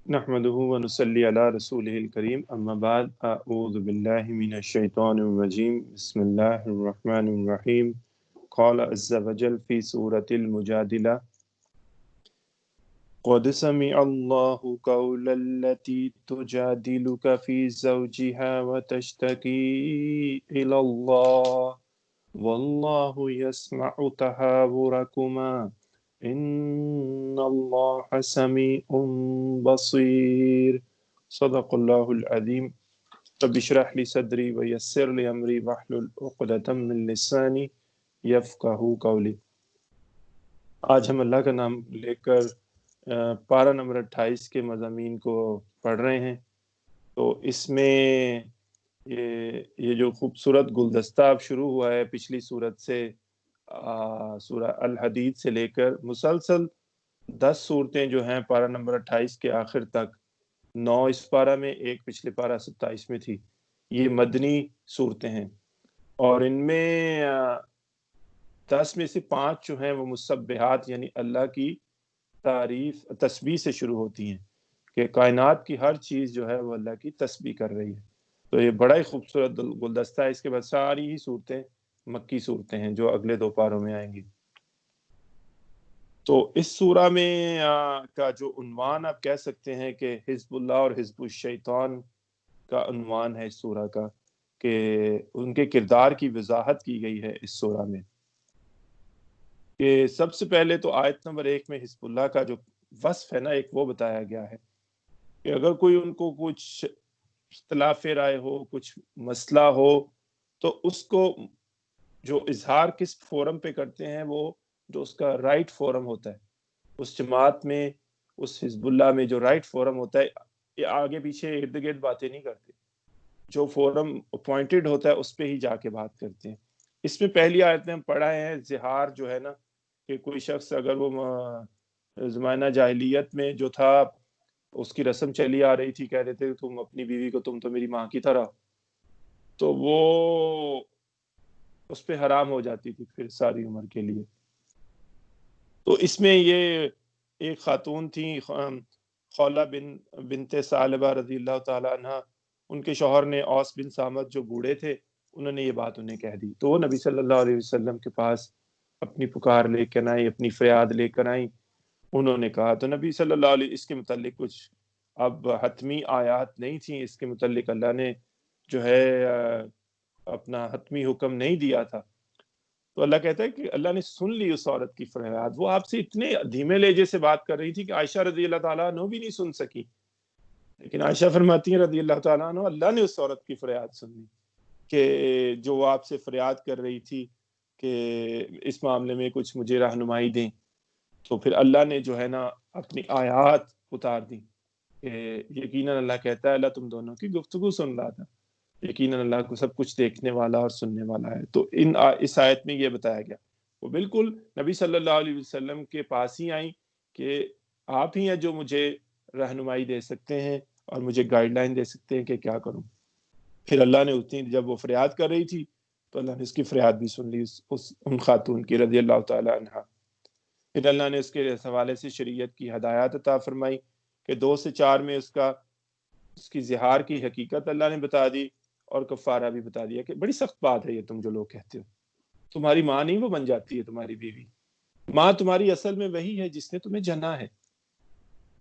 نحمده ونصلي على رسوله الكريم اما بعد اعوذ بالله من الشيطان الرجيم بسم الله الرحمن الرحيم قال عز وجل في سورة المجادلة قد سمع الله قول التي تجادلك في زوجها وتشتكي إلى الله والله يسمع تهاوركما إن الله سميع بصير صدق الله العظيم رب اشرح لي صدري ويسر لي أمري واحلل عقدة من لساني يفقهوا قولي۔ آج ہم اللہ کا نام لے کر پارہ نمبر 28 کے مضامین کو پڑھ رہے ہیں۔ تو اس میں یہ جو خوبصورت گلدستہ اب شروع ہوا ہے پچھلی صورت سے، سورہ الحدید سے لے کر مسلسل 10 صورتیں جو ہیں پارہ نمبر 28 کے آخر تک، 9 اس پارہ میں، ایک پچھلے پارہ 27 میں تھی، یہ مدنی صورتیں ہیں، اور ان میں 10 میں سے 5 جو ہیں وہ مسبحات یعنی اللہ کی تعریف تسبیح سے شروع ہوتی ہیں کہ کائنات کی ہر چیز جو ہے وہ اللہ کی تسبیح کر رہی ہے۔ تو یہ بڑا ہی خوبصورت گلدستہ ہے۔ اس کے بعد ساری ہی صورتیں مکی صورتیں ہیں جو اگلے 2 پاروں میں آئیں گی۔ تو اس سورہ میں کا جو عنوان آپ کہہ سکتے ہیں کہ حزب اللہ اور حزب الشیطان کا عنوان ہے اس سورہ کا، کہ ان کے کردار کی وضاحت کی گئی ہے اس سورہ میں۔ کہ سب سے پہلے تو آیت نمبر 1 میں حزب اللہ کا جو وصف ہے نا، ایک وہ بتایا گیا ہے کہ اگر کوئی ان کو کچھ اختلاف رائے ہو، کچھ مسئلہ ہو، تو اس کو جو اظہار کس فورم پہ کرتے ہیں، وہ جو اس کا رائٹ فورم ہوتا ہے، اس جماعت میں، اس حزب اللہ میں جو رائٹ فورم ہوتا ہے، یہ آگے پیچھے ارد گرد باتیں نہیں کرتے، جو فورم اپوائنٹڈ ہوتا ہے اس پہ ہی جا کے بات کرتے ہیں۔ اس میں پہلی آیت میں ہم پڑھا ہے زہار جو ہے نا، کہ کوئی شخص اگر وہ زمانہ جاہلیت میں جو تھا، اس کی رسم چلی آ رہی تھی، کہہ رہے تھے تم اپنی بیوی کو تم تو میری ماں کی طرح، تو وہ اس پہ حرام ہو جاتی تھی پھر ساری عمر کے لیے۔ تو اس میں یہ ایک خاتون تھی خولہ بنت ثعلبہ رضی اللہ تعالیٰ عنہ، ان کے شوہر نے اوس بن صامت جو بوڑھے تھے، انہوں نے یہ بات انہیں کہہ دی، تو وہ نبی صلی اللہ علیہ وسلم کے پاس اپنی پکار لے کر آئیں، اپنی فریاد لے کر آئیں۔ انہوں نے کہا تو نبی صلی اللہ علیہ اس کے متعلق کچھ اب حتمی آیات نہیں تھیں، اس کے متعلق اللہ نے جو ہے اپنا حتمی حکم نہیں دیا تھا۔ تو اللہ کہتا ہے کہ اللہ نے سن لی اس عورت کی فریاد، وہ آپ سے اتنے دھیمے لہجے سے بات کر رہی تھی کہ عائشہ رضی اللہ تعالیٰ عنہ بھی نہیں سن سکی، لیکن عائشہ فرماتی ہیں رضی اللہ تعالیٰ عنہ، اللہ نے اس عورت کی فریاد سن لی کہ جو وہ آپ سے فریاد کر رہی تھی کہ اس معاملے میں کچھ مجھے رہنمائی دیں، تو پھر اللہ نے جو ہے نا اپنی آیات اتار دی کہ یقیناً اللہ کہتا ہے، اللہ تم دونوں کی گفتگو سن رہا تھا، یقیناً اللہ کو سب کچھ دیکھنے والا اور سننے والا ہے۔ تو اس آیت میں یہ بتایا گیا، وہ بالکل نبی صلی اللہ علیہ وسلم کے پاس ہی آئیں کہ آپ ہی ہیں جو مجھے رہنمائی دے سکتے ہیں اور مجھے گائیڈ لائن دے سکتے ہیں کہ کیا کروں۔ پھر اللہ نے اتنی جب وہ فریاد کر رہی تھی تو اللہ نے اس کی فریاد بھی سن لی، ان خاتون کی رضی اللہ تعالی عنہ۔ پھر اللہ نے اس کے حوالے سے شریعت کی ہدایات عطا فرمائی کہ 2 سے 4 میں اس کی زہار کی حقیقت اللہ نے بتا دی اور کفارہ بھی بتا دیا کہ بڑی سخت بات ہے یہ تم جو لوگ کہتے ہو، تمہاری ماں نہیں وہ بن جاتی ہے تمہاری بیوی، ماں تمہاری اصل میں وہی ہے جس نے تمہیں جنا ہے،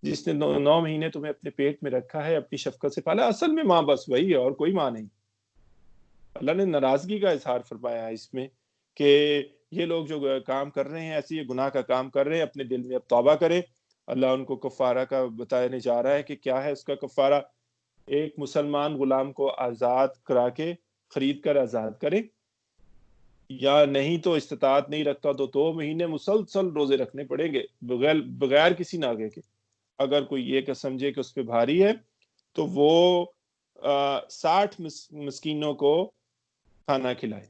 جس نے 9 مہینے تمہیں اپنے پیٹ میں رکھا ہے، اپنی شفقت سے پالا، اصل میں ماں بس وہی ہے اور کوئی ماں نہیں۔ اللہ نے ناراضگی کا اظہار فرمایا ہے اس میں کہ یہ لوگ جو کام کر رہے ہیں، ایسے یہ گناہ کا کام کر رہے ہیں، اپنے دل میں اب توبہ کریں۔ اللہ ان کو کفارہ کا بتانے جا رہا ہے کہ کیا ہے اس کا کفارہ، ایک مسلمان غلام کو آزاد کرا کے خرید کر آزاد کرے، یا نہیں تو استطاعت نہیں رکھتا تو 2 مہینے مسلسل روزے رکھنے پڑیں گے بغیر کسی ناغے کے۔ اگر کوئی یہ کہ سمجھے کہ اس پہ بھاری ہے تو وہ 60 مسکینوں کو کھانا کھلائے،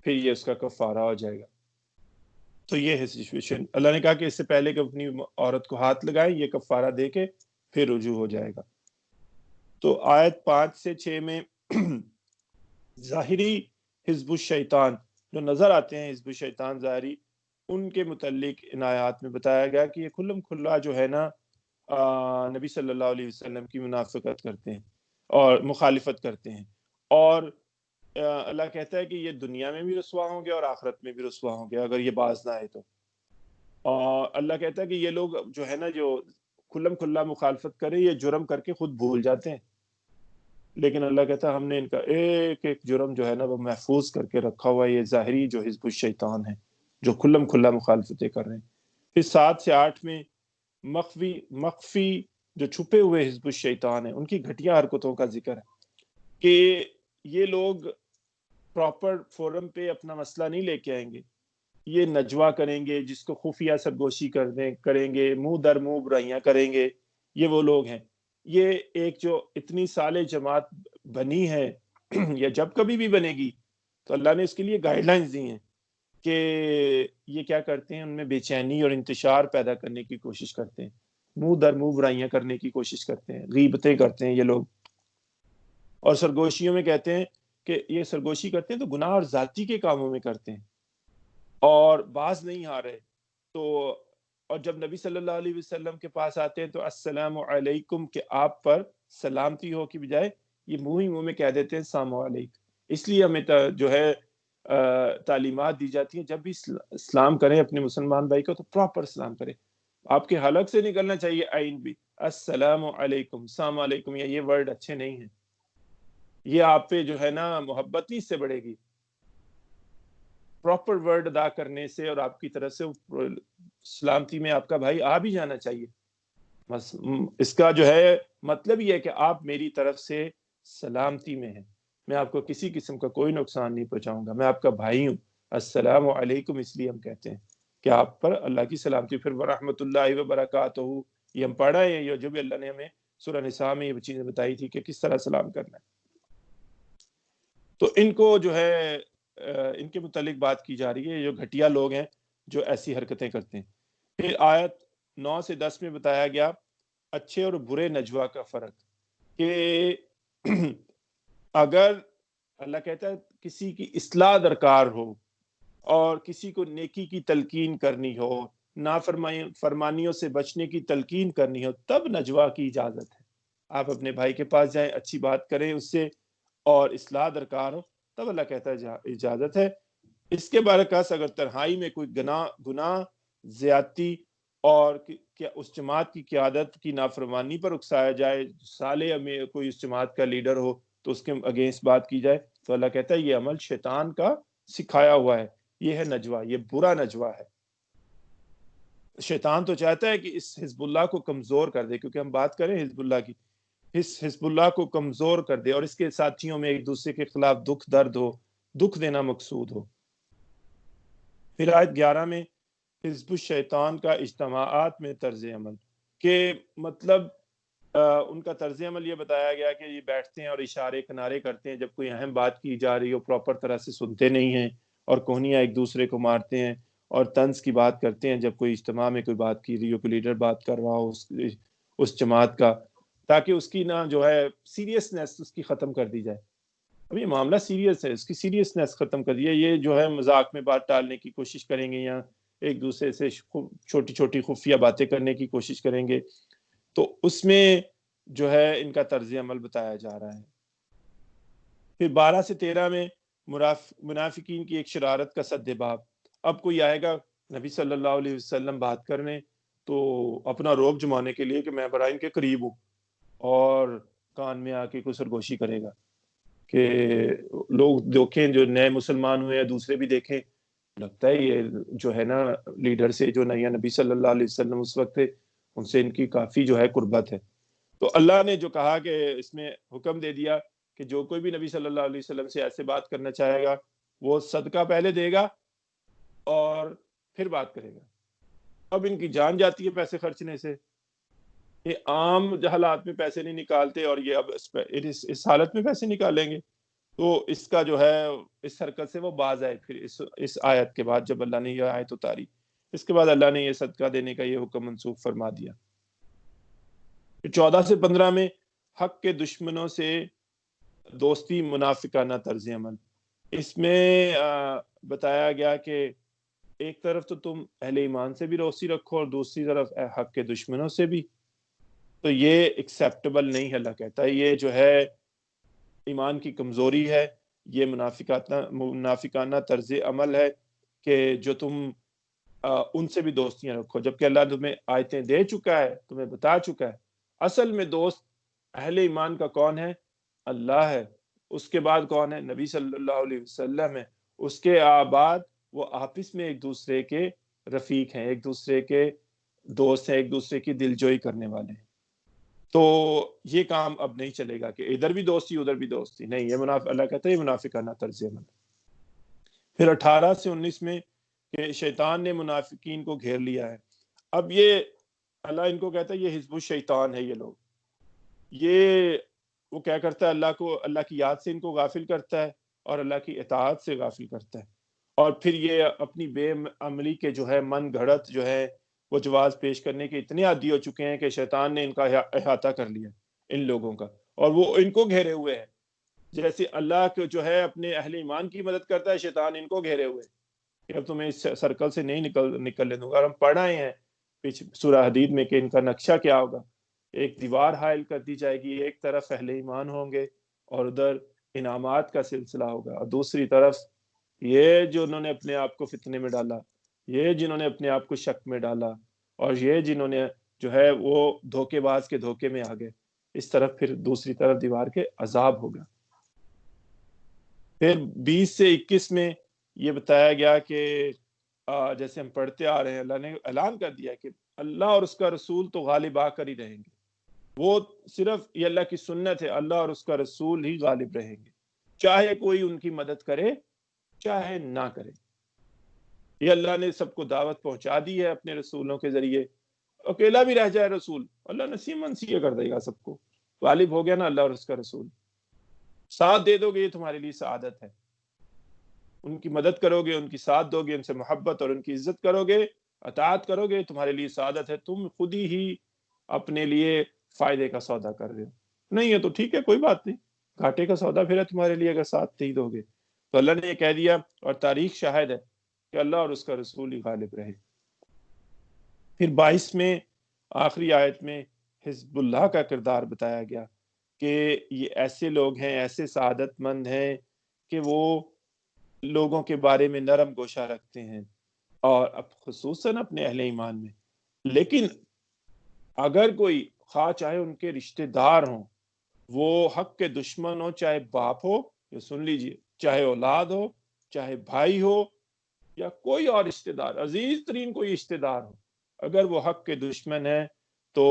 پھر یہ اس کا کفارہ ہو جائے گا۔ تو یہ ہے سچویشن۔ اللہ نے کہا کہ اس سے پہلے کہ اپنی عورت کو ہاتھ لگائیں، یہ کفارہ دے کے پھر رجوع ہو جائے گا۔ تو آیت 5 سے 6 میں ظاہری حزب الشیطان جو نظر آتے ہیں، حزب الشیطان ظاہری، ان کے متعلق ان آیات میں بتایا گیا کہ یہ کھلم کھلا جو ہے نا نبی صلی اللہ علیہ وسلم کی منافقت کرتے ہیں اور مخالفت کرتے ہیں، اور اللہ کہتا ہے کہ یہ دنیا میں بھی رسوا ہوں گے اور آخرت میں بھی رسوا ہوں گے اگر یہ باز نہ آئے تو۔ اور اللہ کہتا ہے کہ یہ لوگ جو ہے نا، جو کھلم کھلا مخالفت کرے، یہ جرم کر کے خود بھول جاتے ہیں، لیکن اللہ کہتا ہے ہم نے ان کا ایک ایک جرم جو ہے نا وہ محفوظ کر کے رکھا ہوا ہے۔ یہ ظاہری جو حزب الشیطان ہے جو کھلم کھلا مخالفتیں کر رہے ہیں۔ پھر 7 سے 8 میں مخفی جو چھپے ہوئے حزب الشیطان ہیں ان کی گھٹیا حرکتوں کا ذکر ہے کہ یہ لوگ پراپر فورم پہ اپنا مسئلہ نہیں لے کے آئیں گے، یہ نجوا کریں گے، جس کو خفیہ سرگوشی کریں گے، منہ در منہ برائیاں کریں گے۔ یہ وہ لوگ ہیں، یہ ایک جو اتنی سال جماعت بنی ہے یا جب کبھی بھی بنے گی تو اللہ نے اس کے لیے گائیڈ لائنز دی ہیں کہ یہ کیا کرتے ہیں، ان میں بے چینی اور انتشار پیدا کرنے کی کوشش کرتے ہیں، منہ در منہ برائیاں کرنے کی کوشش کرتے ہیں، غیبتیں کرتے ہیں یہ لوگ، اور سرگوشیوں میں کہتے ہیں کہ یہ سرگوشی کرتے ہیں تو گناہ اور ذاتی کے کاموں میں کرتے ہیں اور باز نہیں آ رہے۔ تو اور جب نبی صلی اللہ علیہ وسلم کے پاس آتے ہیں تو السلام علیکم، کہ آپ پر سلامتی ہو کی بجائے یہ منہ ہی منہ میں کہہ دیتے ہیں السلام علیکم۔ اس لیے ہمیں جو ہے تعلیمات دی جاتی ہیں، جب بھی اسلام کریں اپنے مسلمان بھائی کو تو پراپر سلام کریں۔ آپ کے حلق سے نکلنا چاہیے آئین بھی السلام علیکم، السلام علیکم، یا یہ ورڈ اچھے نہیں ہیں، یہ آپ پہ جو ہے نا محبت نہیں اس سے بڑھے گی۔ پراپر ورڈ ادا کرنے سے اور آپ کی طرف سے سلامتی میں آپ کا بھائی آ بھی جانا چاہیے۔ بس اس کا جو ہے مطلب یہ ہے کہ آپ میری طرف سے سلامتی میں ہیں، میں آپ کو کسی قسم کا کوئی نقصان نہیں پہنچاؤں گا، میں آپ کا بھائی ہوں۔ السلام علیکم اس لیے ہم کہتے ہیں کہ آپ پر اللہ کی سلامتی۔ پھر ورحمۃ اللہ وبرکاتہ، یہ ہم پڑھا ہے، یہ جو بھی اللہ نے ہمیں سورہ نساء میں یہ چیزیں بتائی تھی کہ کس طرح سلام کرنا ہے۔ تو ان کو جو ہے ان کے متعلق بات کی جا رہی ہے، جو گھٹیا لوگ ہیں جو ایسی حرکتیں کرتے ہیں۔ پھر آیت 9 سے 10 میں بتایا گیا اچھے اور برے نجوا کا فرق، کہ اگر اللہ کہتا ہے کسی کی اصلاح درکار ہو اور کسی کو نیکی کی تلقین کرنی ہو، نافرمانیوں سے بچنے کی تلقین کرنی ہو، تب نجوا کی اجازت ہے۔ آپ اپنے بھائی کے پاس جائیں، اچھی بات کریں اس سے، اور اصلاح درکار ہو تب اللہ کہتا ہے اجازت ہے۔ اس کے برعکس اگر تنہائی میں کوئی گناہ زیادتی اور کیا اس جماعت کی قیادت کی نافرمانی پر اکسایا جائے، صالح میں کوئی اس جماعت کا لیڈر ہو تو اس کے اگینسٹ بات کی جائے، تو اللہ کہتا ہے یہ عمل شیطان کا سکھایا ہوا ہے، یہ ہے نجوا، یہ برا نجوا ہے۔ شیطان تو چاہتا ہے کہ اس حزب اللہ کو کمزور کر دے، کیونکہ ہم بات کریں حزب اللہ کی، اس حزب اللہ کو کمزور کر دے اور اس کے ساتھیوں میں ایک دوسرے کے خلاف دکھ درد ہو، دکھ دینا مقصود ہو۔ پھر آیت 11 میں حزب الشیطان کا اجتماعات میں طرز عمل، کہ مطلب ان کا طرز عمل یہ بتایا گیا کہ یہ بیٹھتے ہیں اور اشارے کنارے کرتے ہیں، جب کوئی اہم بات کی جا رہی ہو پراپر طرح سے سنتے نہیں ہیں اور کوہنیاں ایک دوسرے کو مارتے ہیں اور طنز کی بات کرتے ہیں جب کوئی اجتماع میں کوئی بات کی رہی ہو، کوئی لیڈر بات کر رہا ہو اس جماعت کا، تاکہ اس کی نا جو ہے سیریسنیس اس کی ختم کر دی جائے۔ اب یہ معاملہ سیریس ہے، اس کی سیریسنیس ختم کر دی ہے، یہ جو ہے مذاق میں بات ٹالنے کی کوشش کریں گے یا ایک دوسرے سے چھوٹی چھوٹی خفیہ باتیں کرنے کی کوشش کریں گے، تو اس میں جو ہے ان کا طرز عمل بتایا جا رہا ہے۔ پھر 12 سے 13 میں منافقین کی ایک شرارت کا سد باب، اب کوئی آئے گا نبی صلی اللہ علیہ وسلم بات کرنے تو اپنا روب جمانے کے لیے کہ میں بڑا ان کے قریب ہوں، اور کان میں آ کے کوئی سرگوشی کرے گا کہ لوگ دیکھیں جو نئے مسلمان ہوئے ہیں دوسرے بھی دیکھیں، لگتا ہے یہ جو ہے نا لیڈر سے جو نیا نبی صلی اللہ علیہ وسلم اس وقت تھے ان سے ان کی کافی جو ہے قربت ہے۔ تو اللہ نے جو کہا کہ اس میں حکم دے دیا کہ جو کوئی بھی نبی صلی اللہ علیہ وسلم سے ایسے بات کرنا چاہے گا وہ صدقہ پہلے دے گا اور پھر بات کرے گا۔ اب ان کی جان جاتی ہے پیسے خرچنے سے، یہ عام حالات میں پیسے نہیں نکالتے اور یہ اب اس حالت میں پیسے نکالیں گے، تو اس کا جو ہے اس حرکت سے وہ باز آئے۔ پھر اس آیت کے بعد جب اللہ نے یہ آیت اتاری، اس کے بعد اللہ نے یہ صدقہ دینے کا یہ حکم منسوخ فرما دیا۔ پھر 14 سے 15 میں حق کے دشمنوں سے دوستی منافقانہ طرز عمل، اس میں بتایا گیا کہ ایک طرف تو تم اہل ایمان سے بھی دوستی رکھو اور دوسری طرف حق کے دشمنوں سے بھی، تو یہ ایکسیپٹیبل نہیں ہے. اللہ کہتا ہے یہ جو ہے ایمان کی کمزوری ہے، یہ منافقانہ طرز عمل ہے کہ جو تم ان سے بھی دوستیاں رکھو، جبکہ اللہ تمہیں آیتیں دے چکا ہے، تمہیں بتا چکا ہے. اصل میں دوست اہل ایمان کا کون ہے؟ اللہ ہے. اس کے بعد کون ہے؟ نبی صلی اللہ علیہ وسلم ہے. اس کے بعد وہ آپس میں ایک دوسرے کے رفیق ہیں، ایک دوسرے کے دوست ہیں، ایک دوسرے کی دلجوئی کرنے والے ہیں. تو یہ کام اب نہیں چلے گا کہ ادھر بھی دوستی ادھر بھی دوستی، نہیں. یہ اللہ کہتا ہے یہ منافقانہ طرز عمل. پھر 18 سے 19 میں کہ شیطان نے منافقین کو گھیر لیا ہے. اب یہ اللہ ان کو کہتا ہے یہ حزب الشیطان ہے. یہ لوگ یہ وہ کیا کرتا ہے؟ اللہ کی یاد سے ان کو غافل کرتا ہے اور اللہ کی اطاعت سے غافل کرتا ہے. اور پھر یہ اپنی بے عملی کے جو ہے من گھڑت جو ہے وہ جواز پیش کرنے کے اتنے عادی ہو چکے ہیں کہ شیطان نے ان کا احاطہ کر لیا ان لوگوں کا، اور وہ ان کو گھیرے ہوئے ہیں. جیسے اللہ کو جو ہے اپنے اہل ایمان کی مدد کرتا ہے، شیطان ان کو گھیرے ہوئے کہ اب تمہیں اس سرکل سے نہیں نکلنے دوں گا. اور ہم پڑھ رہے ہیں پیچھے سورہ حدید میں کہ ان کا نقشہ کیا ہوگا. ایک دیوار حائل کر دی جائے گی، ایک طرف اہل ایمان ہوں گے اور ادھر انعامات کا سلسلہ ہوگا، اور دوسری طرف یہ جو انہوں نے اپنے آپ کو فتنے میں ڈالا، یہ جنہوں نے اپنے آپ کو شک میں ڈالا، اور یہ جنہوں نے جو ہے وہ دھوکے باز کے دھوکے میں آ گئے، اس طرف پھر دوسری طرف دیوار کے عذاب ہوگا. پھر 20 سے 21 میں یہ بتایا گیا کہ جیسے ہم پڑھتے آ رہے ہیں، اللہ نے اعلان کر دیا کہ اللہ اور اس کا رسول تو غالب آ کر ہی رہیں گے. وہ صرف یہ اللہ کی سنت ہے، اللہ اور اس کا رسول ہی غالب رہیں گے، چاہے کوئی ان کی مدد کرے چاہے نہ کرے. یہ اللہ نے سب کو دعوت پہنچا دی ہے اپنے رسولوں کے ذریعے. اکیلا بھی رہ جائے رسول، اللہ نصیب منصیب کر دے گا سب کو. غالب ہو گیا نا اللہ اور اس کا رسول، ساتھ دے دو گے یہ تمہارے لیے سعادت ہے. ان کی مدد کرو گے، ان کی ساتھ دو گے، ان سے محبت اور ان کی عزت کرو گے، اطاعت کرو گے، تمہارے لیے سعادت ہے. تم خود ہی اپنے لیے فائدے کا سودا کر رہے ہو. نہیں ہے تو ٹھیک ہے، کوئی بات نہیں، گھاٹے کا سودا پھر ہے تمہارے لیے اگر ساتھ نہیں دو گے. تو اللہ نے یہ کہہ دیا، اور تاریخ شاہد ہے کہ اللہ اور اس کا رسول ہی غالب رہے. پھر 22 میں آخری آیت میں حزب اللہ کا کردار بتایا گیا کہ یہ ایسے لوگ ہیں، ایسے سعادت مند ہیں کہ وہ لوگوں کے بارے میں نرم گوشہ رکھتے ہیں، اور اب خصوصاً اپنے اہل ایمان میں. لیکن اگر کوئی خواہ چاہے ان کے رشتہ دار ہوں، وہ حق کے دشمن ہو، چاہے باپ ہو، یہ سن لیجئے، چاہے اولاد ہو، چاہے بھائی ہو، یا کوئی اور رشتہ دار، عزیز ترین کوئی رشتہ دار ہو، اگر وہ حق کے دشمن ہے تو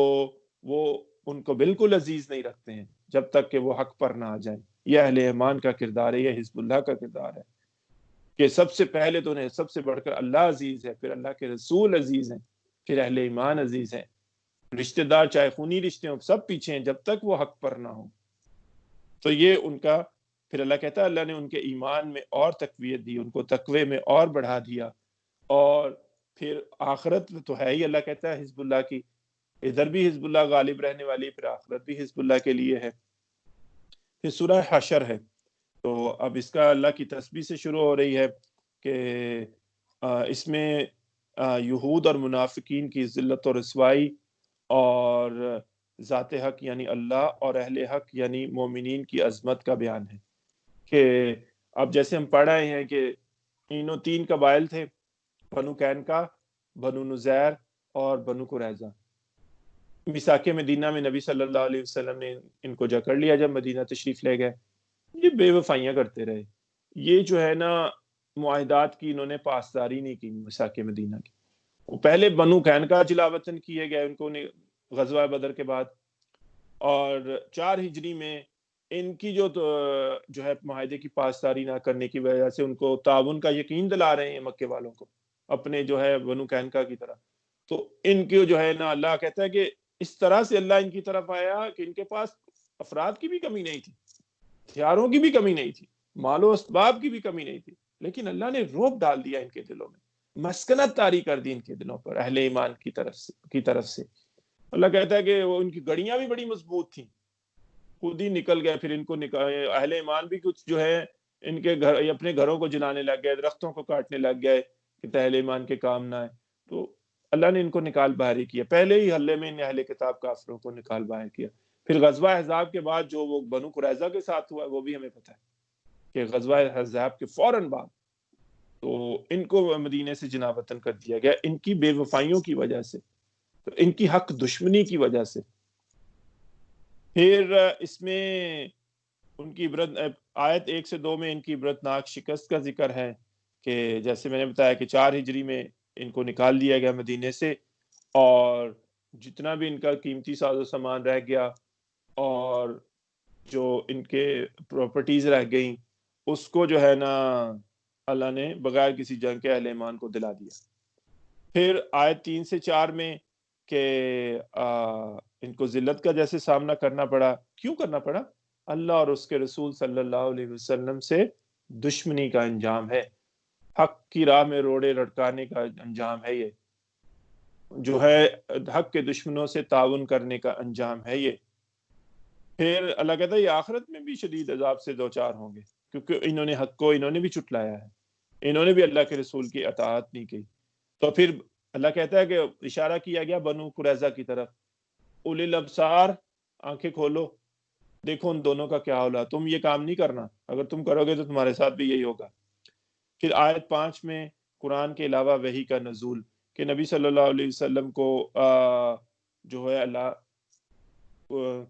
وہ ان کو بالکل عزیز نہیں رکھتے ہیں جب تک کہ وہ حق پر نہ آ جائیں. یہ اہل ایمان کا کردار ہے، یہ حزب اللہ کا کردار ہے کہ سب سے پہلے تو انہیں سب سے بڑھ کر اللہ عزیز ہے، پھر اللہ کے رسول عزیز ہیں، پھر اہل ایمان عزیز ہیں. رشتہ دار چاہے خونی رشتے ہوں سب پیچھے ہیں جب تک وہ حق پر نہ ہو. تو یہ ان کا، پھر اللہ کہتا ہے اللہ نے ان کے ایمان میں اور تقویت دی، ان کو تقوی میں اور بڑھا دیا. اور پھر آخرت تو ہے ہی، اللہ کہتا ہے حزب اللہ کی، ادھر بھی حزب اللہ غالب رہنے والی، پھر آخرت بھی حزب اللہ کے لیے ہے. پھر سورہ حشر ہے، تو اب اس کا اللہ کی تسبیح سے شروع ہو رہی ہے کہ اس میں یہود اور منافقین کی ذلت و رسوائی، اور ذات حق یعنی اللہ اور اہل حق یعنی مومنین کی عظمت کا بیان ہے. کہ اب جیسے ہم پڑھ رہے ہیں کہ انہوں 3 قبائل تھے، بنو قینقاع، بنو نذیر اور بنو قریظہ. میثاق مدینہ میں نبی صلی اللہ علیہ وسلم نے ان کو جکڑ لیا جب مدینہ تشریف لے گئے. یہ بے وفائیاں کرتے رہے، یہ جو ہے نا معاہدات کی انہوں نے پاسداری نہیں کی. میثاق مدینہ کی وہ پہلے بنو قینقاع جلاوطن کیے گئے ان کو غزوہ بدر کے بعد، اور 4 ہجری میں ان کی جو ہے معاہدے کی پاسداری نہ کرنے کی وجہ سے ان کو تعاون کا یقین دلا رہے ہیں مکے والوں کو اپنے جو ہے بنو قینقاع کی طرح. تو ان کی جو ہے نا اللہ کہتا ہے کہ اس طرح سے اللہ ان کی طرف آیا کہ ان کے پاس افراد کی بھی کمی نہیں تھی، ہتھیاروں کی بھی کمی نہیں تھی، مال و اسباب کی بھی کمی نہیں تھی، لیکن اللہ نے رعب ڈال دیا ان کے دلوں میں، مسکنت طاری کر دی ان کے دلوں پر اہل ایمان کی طرف سے. اللہ کہتا ہے کہ وہ ان کی گڑیاں بھی بڑی مضبوط تھیں، خود ہی نکل گئے. پھر ان کو اہل ایمان بھی کچھ جو ہے ان کے گھر اپنے گھروں کو جلانے لگ گئے، درختوں کو کاٹنے لگ گئے کہ اہل ایمان کے کام نہ آئے. تو اللہ نے ان کو نکال باہر کیا، پہلے ہی حلے میں ان اہل کتاب کافروں کو نکال باہر کیا۔ پھر غزوہ احزاب کے بعد جو وہ بنو قریظہ کے ساتھ ہوا وہ بھی ہمیں پتہ ہے کہ غزوہ احزاب کے فوراً بعد تو ان کو مدینے سے جناب وطن کر دیا گیا، ان کی بے وفائیوں کی وجہ سے، تو ان کی حق دشمنی کی وجہ سے۔ پھر اس میں ان کی عبرت، آیت 1 سے 2 میں ان کی عبرتناک شکست کا ذکر ہے کہ جیسے میں نے بتایا کہ 4 ہجری میں ان کو نکال دیا گیا مدینے سے، اور جتنا بھی ان کا قیمتی ساز و سامان رہ گیا اور جو ان کے پراپرٹیز رہ گئیں اس کو جو ہے نا اللہ نے بغیر کسی جنگ کے اہل ایمان کو دلا دیا۔ پھر آیت 3 سے 4 میں کہ ان کو ذلت کا جیسے سامنا کرنا پڑا، کیوں کرنا پڑا؟ اللہ اور اس کے رسول صلی اللہ علیہ وسلم سے دشمنی کا انجام ہے، حق کی راہ میں روڑے لٹکانے کا انجام ہے، یہ جو ہے حق کے دشمنوں سے تعاون کرنے کا انجام ہے یہ۔ پھر اللہ کہتا ہے یہ آخرت میں بھی شدید عذاب سے دوچار ہوں گے، کیونکہ انہوں نے حق کو انہوں نے بھی چھٹلایا ہے، انہوں نے بھی اللہ کے رسول کی اطاعت نہیں کی۔ تو پھر اللہ کہتا ہے کہ اشارہ کیا گیا بنو قریظہ کی طرف، اولی الابصار، آنکھیں کھولو، دیکھو ان دونوں کا کیا ہوگا، تم یہ کام نہیں کرنا، اگر تم کرو گے تو تمہارے ساتھ بھی یہی ہوگا۔ پھر آیت 5 میں قرآن کے علاوہ وحی کا نزول، کہ نبی صلی اللہ علیہ وسلم کو جو ہے اللہ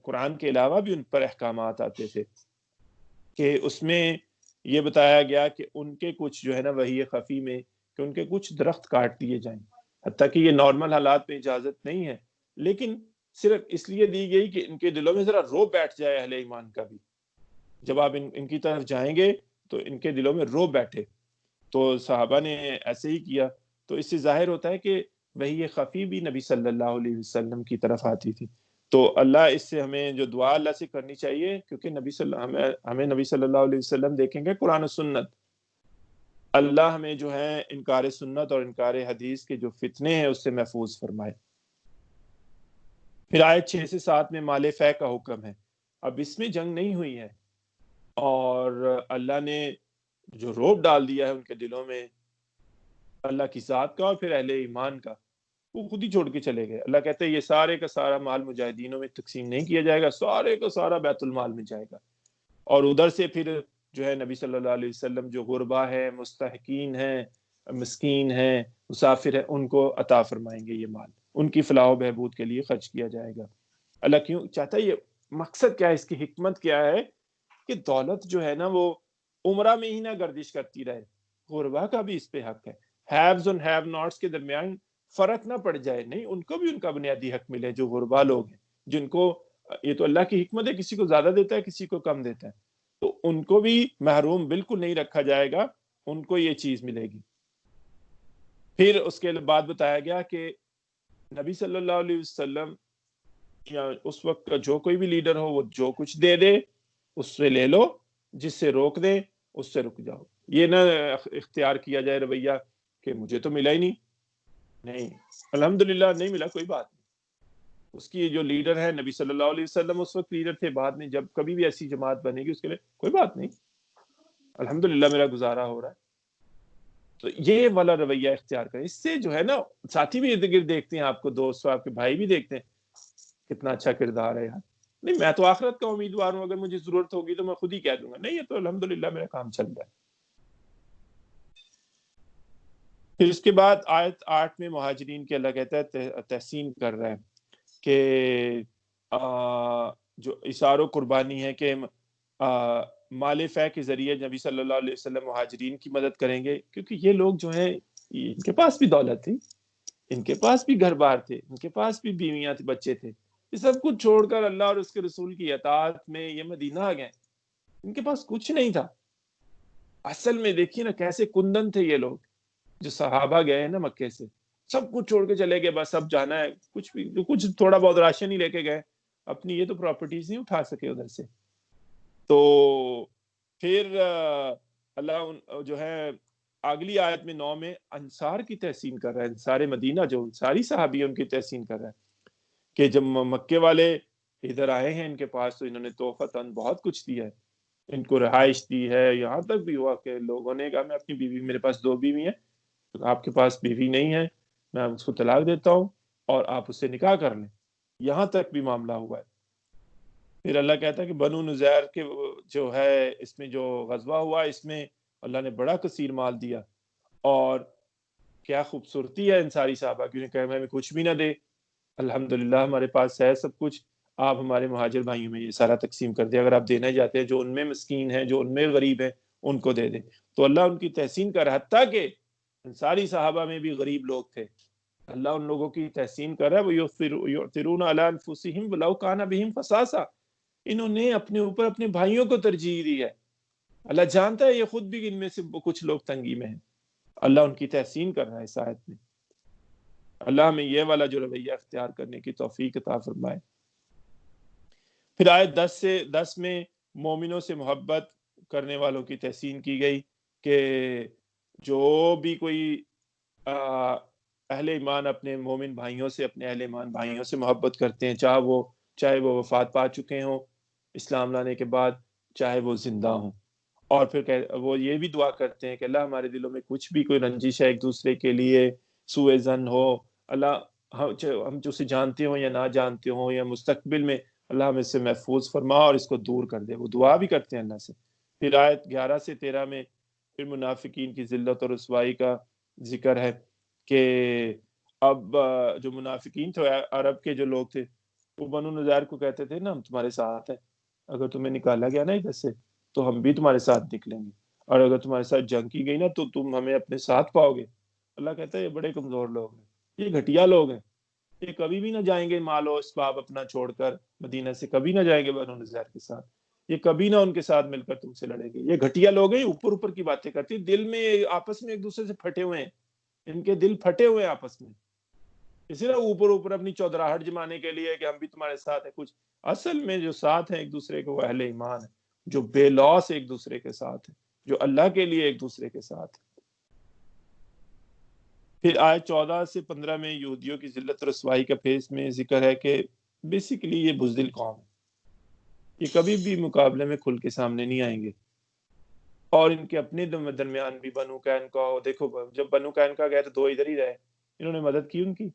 قرآن کے علاوہ بھی ان پر احکامات آتے تھے، کہ اس میں یہ بتایا گیا کہ ان کے کچھ جو ہے نا وحی خفی میں کہ ان کے کچھ درخت کاٹ دیے جائیں، حتیٰ کہ یہ نارمل حالات میں اجازت نہیں ہے، لیکن صرف اس لیے دی گئی کہ ان کے دلوں میں ذرا رو بیٹھ جائے اہل ایمان کا بھی، جب آپ ان کی طرف جائیں گے تو ان کے دلوں میں رو بیٹھے۔ تو صحابہ نے ایسے ہی کیا، تو اس سے ظاہر ہوتا ہے کہ وحی خفی بھی نبی صلی اللہ علیہ وسلم کی طرف آتی تھی۔ تو اللہ اس سے ہمیں جو دعا اللہ سے کرنی چاہیے، کیونکہ ہمیں نبی صلی اللہ علیہ وسلم دیکھیں گے قرآن و سنت، اللہ ہمیں جو ہے انکار سنت اور انکار حدیث کے جو فتنے ہیں اس سے محفوظ فرمائے۔ پھر آیت 6 سے 7 میں مال فے کا حکم ہے، اب اس میں جنگ نہیں ہوئی ہے، اور اللہ نے جو روب ڈال دیا ہے ان کے دلوں میں اللہ کی ذات کا اور پھر اہل ایمان کا، وہ خود ہی چھوڑ کے چلے گئے۔ اللہ کہتے ہیں یہ سارے کا سارا مال مجاہدینوں میں تقسیم نہیں کیا جائے گا، سارے کا سارا بیت المال میں جائے گا، اور ادھر سے پھر جو ہے نبی صلی اللہ علیہ وسلم جو غربا ہے، مستحقین ہیں، مسکین ہیں، مسافر ہیں، ان کو عطا فرمائیں گے یہ مال، ان کی فلاح و بہبود کے لیے خرچ کیا جائے گا۔ اللہ کیوں چاہتا ہے یہ؟ مقصد کیا ہے اس کی حکمت کیا ہے؟ کہ دولت جو ہے نا وہ عمرہ میں ہی نہ گردش کرتی رہے، غربا کا بھی اس پہ حق ہے، ہیوز اور ہیو ناٹس کے درمیان فرق نہ پڑ جائے، نہیں ان کو بھی ان کا بنیادی حق ملے، جو غربا لوگ ہیں جن کو، یہ تو اللہ کی حکمت ہے، کسی کو زیادہ دیتا ہے کسی کو کم دیتا ہے، تو ان کو بھی محروم بالکل نہیں رکھا جائے گا، ان کو یہ چیز ملے گی۔ پھر اس کے بعد بتایا گیا کہ نبی صلی اللہ علیہ وسلم یا اس وقت کا جو کوئی بھی لیڈر ہو وہ جو کچھ دے دے اس سے لے لو، جس سے روک دے اس سے رک جاؤ، یہ نہ اختیار کیا جائے رویہ کہ مجھے تو ملا ہی نہیں، الحمدللہ نہیں ملا کوئی بات نہیں، اس کی جو لیڈر ہے نبی صلی اللہ علیہ وسلم اس وقت لیڈر تھے، بعد میں جب کبھی بھی ایسی جماعت بنے گی اس کے لیے کوئی بات نہیں، الحمدللہ میرا گزارا ہو رہا ہے۔ تو یہ والا رویہ اختیار کریں، اس سے جو ہے نا ساتھی بھی ارد گرد دیکھتے ہیں آپ کو، دوست آپ کے بھائی بھی دیکھتے ہیں کتنا اچھا کردار ہے یار، نہیں میں تو آخرت کا امیدوار ہوں، اگر مجھے ضرورت ہوگی تو میں خود ہی کہہ دوں گا، نہیں یہ تو الحمدللہ میرا کام چل رہا ہے۔ پھر اس کے بعد آیت 8 میں مہاجرین کے اللہ کہتا ہے تحسین کر رہا ہے کہ جو اثار و قربانی ہے کہ مال فے کے ذریعے نبی صلی اللہ علیہ وسلم مہاجرین کی مدد کریں گے، کیونکہ یہ لوگ جو ہیں ان کے پاس بھی دولت تھی، ان کے پاس بھی گھر بار تھے، ان کے پاس بھی بیویاں تھے، بچے تھے، یہ سب کچھ چھوڑ کر اللہ اور اس کے رسول کی اطاعت میں یہ مدینہ آ گئے، ان کے پاس کچھ نہیں تھا۔ اصل میں دیکھیے نا کیسے کندن تھے یہ لوگ جو صحابہ گئے ہیں نا مکے سے، سب کچھ چھوڑ کے چلے گئے، بس اب جانا ہے، کچھ بھی کچھ تھوڑا بہت راشن ہی لے کے گئے، اپنی یہ تو پراپرٹیز نہیں اٹھا سکے ادھر سے۔ تو پھر اللہ جو ہے اگلی آیت میں 9 میں انصار کی تحسین کر رہا ہے، انصار مدینہ جو انصاری صحابی ان کی تحسین کر رہا ہے کہ جب مکے والے ادھر آئے ہیں ان کے پاس تو انہوں نے تحفتاً بہت کچھ دیا ہے، ان کو رہائش دی ہے، یہاں تک بھی ہوا کہ لوگوں نے کہا میں اپنی بیوی، میرے پاس 2 بیوی ہیں، آپ کے پاس بیوی نہیں ہے میں اس کو طلاق دیتا ہوں اور آپ اس سے نکاح کر لیں. یہاں تک بھی معاملہ ہوا ہے. پھر اللہ کہتا ہے کہ بنو نذیر کے جو ہے اس میں جو غزوہ ہوا اس میں اللہ نے بڑا کثیر مال دیا. اور کیا خوبصورتی ہے انصاری صحابہ کی، انہیں کہا ہمیں کچھ بھی نہ دے، الحمدللہ ہمارے پاس ہے سب کچھ، آپ ہمارے مہاجر بھائیوں میں یہ سارا تقسیم کر دیں، اگر آپ دینا چاہتے ہیں جو ان میں مسکین ہیں، جو ان میں غریب ہیں، ان کو دے دیں. تو اللہ ان کی تحسین کر رہا ہے، حتیٰ کہ انصاری صحابہ میں بھی غریب لوگ تھے، اللہ ان لوگوں کی تحسین کر رہا ہے. وَيُؤْثِرُونَ عَلَىٰ أَنفُسِهِمْ وَلَوْ كَانَ بِهِمْ خَصَاصَةٌ، انہوں نے اپنے اوپر اپنے بھائیوں کو ترجیح دی ہے. اللہ جانتا ہے یہ خود بھی ان میں سے کچھ لوگ تنگی میں ہیں، اللہ ان کی تحسین کر رہا ہے اس آیت میں. اللہ ہمیں یہ والا جو رویہ اختیار کرنے کی توفیق عطا فرمائے. پھر آیت 10 میں مومنوں سے محبت کرنے والوں کی تحسین کی گئی کہ جو بھی کوئی اہل ایمان اپنے مومن بھائیوں سے، اپنے اہل ایمان بھائیوں سے محبت کرتے ہیں، چاہے وہ وفات پا چکے ہوں اسلام لانے کے بعد، چاہے وہ زندہ ہوں. اور پھر وہ یہ بھی دعا کرتے ہیں کہ اللہ ہمارے دلوں میں کچھ بھی کوئی رنجش ہے ایک دوسرے کے لیے، سوء ظن ہو، اللہ ہم جو اسے جانتے ہوں یا نہ جانتے ہوں، یا مستقبل میں اللہ ہمیں اس سے محفوظ فرما اور اس کو دور کر دے. وہ دعا بھی کرتے ہیں اللہ سے. پھر آیت 11 سے 13 میں پھر منافقین کی ذلت اور رسوائی کا ذکر ہے کہ اب جو منافقین تھے عرب کے جو لوگ تھے وہ بنو نذیر کو کہتے تھے نا ہم تمہارے ساتھ ہیں، اگر تمہیں نکالا گیا نا ادھر سے تو ہم بھی تمہارے ساتھ نکلیں گے، اور اگر تمہارے ساتھ جنگ کی گئی نا تو تم ہمیں اپنے ساتھ پاؤ گے. اللہ کہتا ہے یہ بڑے کمزور لوگ ہیں، یہ گھٹیا لوگ ہیں، یہ کبھی بھی نہ جائیں گے مال و اسباب اپنا چھوڑ کر مدینہ سے، کبھی نہ جائیں گے بنو نذیر کے ساتھ، یہ کبھی نہ ان کے ساتھ مل کر تم سے لڑیں گے. یہ گھٹیا لوگ ہیں، اوپر اوپر کی باتیں کرتی، دل میں آپس میں ایک دوسرے سے پھٹے ہوئے ہیں، ان کے دل پھٹے ہوئے ہیں آپس میں، اسی طرح اوپر اوپر اپنی چودراہٹ جمانے کے لیے کہ ہم بھی تمہارے ساتھ ہیں. کچھ اصل میں جو ساتھ ہیں ایک دوسرے کو وہ اہل ایمان ہے، جو بے لوث ایک دوسرے کے ساتھ ہے، جو اللہ کے لیے ایک دوسرے کے ساتھ ہے. پھر آیت 14 سے 15 میں یہودیوں کی ذلت رسوائی کا پھیس میں ذکر ہے کہ بیسیکلی یہ بزدل قوم ہے، یہ کبھی بھی مقابلے میں کھل کے سامنے نہیں آئیں گے. اور ان کے اپنے درمیان بھی بنو قینقاع، دیکھو جب بنو قینقاع گئے تو دو ادھر ہی رہے، انہوں نے مدد کی ان کی.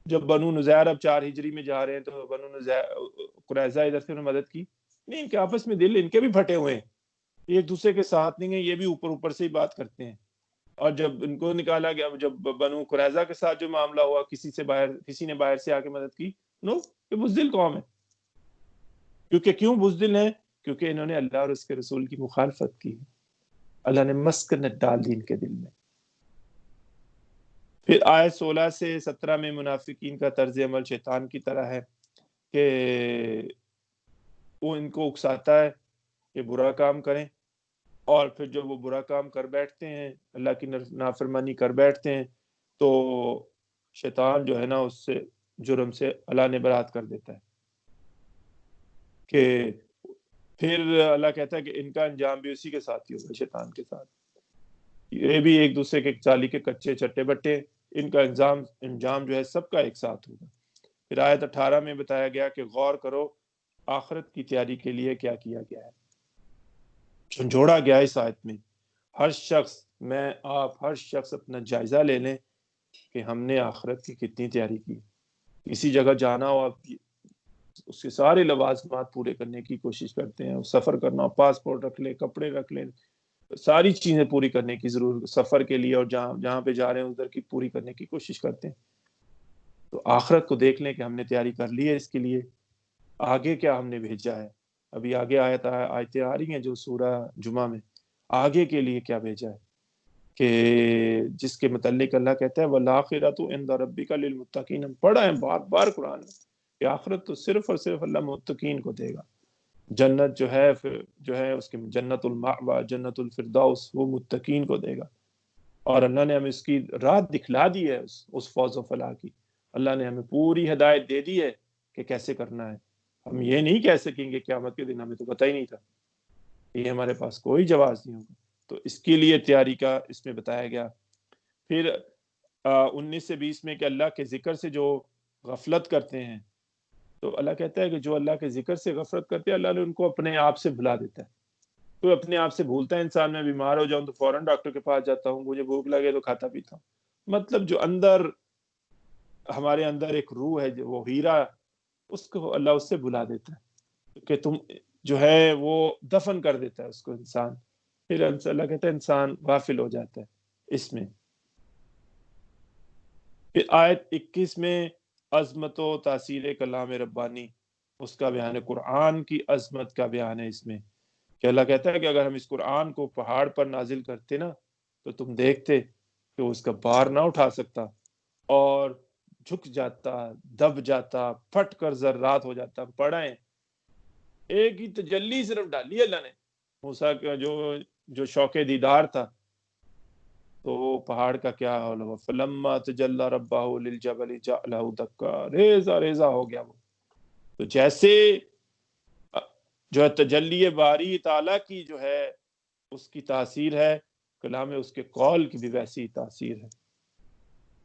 جب بنو نذیر اب 4 ہجری میں جا رہے ہیں تو بنو قریظہ ادھر سے انہوں نے مدد کی نہیں. ان کے آپس میں دل ان کے بھی پھٹے ہوئے ہیں، یہ ایک دوسرے کے ساتھ نہیں ہیں، یہ بھی اوپر اوپر سے ہی بات کرتے ہیں. اور جب ان کو نکالا گیا، جب بنو قریظہ کے ساتھ جو معاملہ ہوا، کسی نے باہر سے آ کے مدد کی، نو، یہ بزدل قوم ہے. کیوں بزدل ہیں؟ کیونکہ انہوں نے اللہ اور اس کے رسول کی مخالفت کی، اللہ نے مسکنت ڈال دی ان کے دل میں. پھر آیت 16 سے 17 میں منافقین کا طرز عمل شیطان کی طرح ہے کہ وہ ان کو اکساتا ہے کہ برا کام کریں، اور پھر جب وہ برا کام کر بیٹھتے ہیں، اللہ کی نافرمانی کر بیٹھتے ہیں، تو شیطان جو ہے نا اس سے جرم سے اللہ نے برات کر دیتا ہے. کہ پھر اللہ کہتا ہے کہ ان کا انجام بھی اسی کے ساتھ ہی ہوگا، شیطان کے ساتھ. یہ بھی ایک دوسرے کے چالی کے کچے چٹے بٹے، ان کا انجام جو ہے سب کا ایک ساتھ ہوگا. پھر آیت 18 میں بتایا گیا کہ غور کرو آخرت کی تیاری کے لیے کیا کیا گیا ہے، جھنجھوڑا گیا اس آیت میں. ہر شخص اپنا جائزہ لے لیں کہ ہم نے آخرت کی کتنی تیاری کی. کسی جگہ جانا ہو، آپ اس کے سارے لوازمات پورے کرنے کی کوشش کرتے ہیں. سفر کرنا ہو، پاسپورٹ رکھ لیں، کپڑے رکھ لیں، ساری چیزیں پوری کرنے کی ضرورت سفر کے لیے، اور جہاں پہ جا رہے ہیں ادھر کی پوری کرنے کی کوشش کرتے ہیں. تو آخرت کو دیکھ لیں کہ ہم نے تیاری کر لی ہے اس کے لیے، آگے کیا ہم نے بھیجا ہے. ابھی آگے آیتیں آ رہی ہیں جو سورہ جمعہ میں، آگے کے لیے کیا بھیجا ہے، کہ جس کے متعلق اللہ کہتا ہے وَالْآخِرَةُ عِنْدَ رَبِّكَ لِلْمُتَّقِينَ. ہم پڑھا ہے بار بار قرآن میں کہ آخرت تو صرف اور صرف اللہ متقین کو دے گا. جنت جو ہے اس کے جنت المأوى، جنت الفردوس، وہ متقین کو دے گا. اور اللہ نے ہمیں اس کی راہ دکھلا دی ہے، اس فوز و فلاح کی. اللہ نے ہمیں پوری ہدایت دے دی ہے کہ کیسے کرنا ہے. ہم یہ نہیں کہہ سکیں گے قیامت کے دن ہمیں تو پتہ ہی نہیں تھا، یہ ہمارے پاس کوئی جواز نہیں ہوگا. تو اس کے لیے تیاری کا اس میں بتایا گیا. پھر 19 سے 20 میں کہ اللہ کے ذکر سے جو غفلت کرتے ہیں، تو اللہ کہتا ہے کہ جو اللہ کے ذکر سے غفلت کرتے ہیں اللہ نے ان کو اپنے آپ سے بھلا دیتا ہے. کوئی اپنے آپ سے بھولتا ہے انسان، میں بیمار ہو جاؤں تو فوراً ڈاکٹر کے پاس جاتا ہوں، مجھے بھوک لگے تو کھاتا پیتا ہوں. مطلب جو اندر ہمارے اندر ایک روح ہے جو وہ ہیرا، اس کو اللہ اس سے بلا دیتا ہے کہ تم جو ہے وہ دفن کر دیتا ہے اس کو انسان، پھر اللہ کہتا ہے انسان غافل ہو جاتا ہے اس میں۔ پھر آیت 21 میں عظمت و تاثیر کلام ربانی اس کا بیان ہے، قرآن کی عظمت کا بیان ہے اس میں، کہ اللہ کہتا ہے کہ اگر ہم اس قرآن کو پہاڑ پر نازل کرتے نا تو تم دیکھتے کہ اس کا بار نہ اٹھا سکتا اور جھک جاتا، دب جاتا، پھٹ کر ذرات ہو جاتا۔ پڑھیں، ایک ہی تجلی صرف ڈالی اللہ نے موسیٰ کا جو شوق دیدار تھا، تو پہاڑ کا کیا حال ہوا، فلما تجلی ربہ للجبل جعلہ دکا، ریزہ ریزہ ہو گیا وہ۔ تو جیسے جو ہے تجلی باری تعالیٰ کی جو ہے اس کی تاثیر ہے، کلام اس کے قول کی بھی ویسی تاثیر ہے۔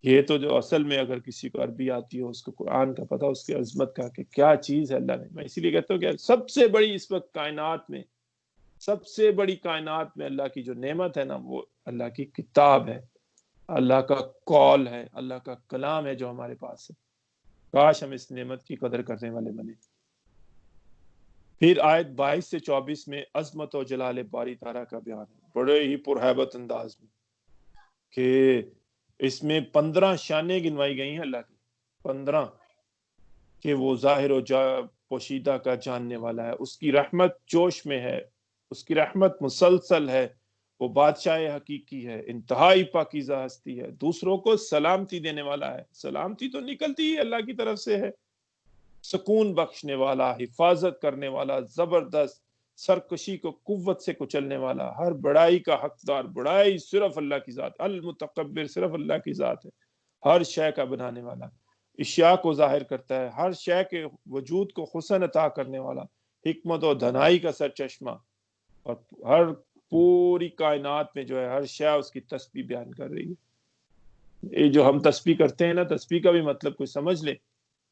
یہ تو جو اصل میں اگر کسی کو عربی آتی ہو، اس کو قرآن کا پتہ، اس کی عظمت کا کہ کیا چیز ہے اللہ نے، میں اسی لیے کہتا ہوں کہ سب سے بڑی اس وقت کائنات میں، سب سے بڑی کائنات میں اللہ کی جو نعمت ہے نا، وہ اللہ کی کتاب ہے، اللہ کا قول ہے، اللہ کا کلام ہے جو ہمارے پاس ہے۔ کاش ہم اس نعمت کی قدر کرنے والے بنے۔ پھر آیت 22 سے 24 میں عظمت و جلال باری تعالیٰ کا بیان ہے، بڑے ہی پرہیبت انداز میں، کہ اس میں 15 شانیں گنوائی گئی ہیں اللہ کی، 15، کہ وہ ظاہر و پوشیدہ کا جاننے والا ہے، اس کی رحمت جوش میں ہے، اس کی رحمت مسلسل ہے، وہ بادشاہ حقیقی ہے، انتہائی پاکیزہ ہستی ہے، دوسروں کو سلامتی دینے والا ہے، سلامتی تو نکلتی ہی اللہ کی طرف سے ہے، سکون بخشنے والا، حفاظت کرنے والا، زبردست، سرکشی کو قوت سے کچلنے والا، ہر بڑائی کا حقدار، بڑائی صرف اللہ کی ذات، المتکبر صرف اللہ کی ذات ہے، ہر شے کا بنانے والا، اشیاء کو ظاہر کرتا ہے، ہر شے کے وجود کو حسن عطا کرنے والا، حکمت و دھنائی کا سرچشمہ، اور ہر پوری کائنات میں جو ہے ہر شے اس کی تسبیح بیان کر رہی ہے۔ یہ جو ہم تسبیح کرتے ہیں نا، تسبیح کا بھی مطلب کوئی سمجھ لے،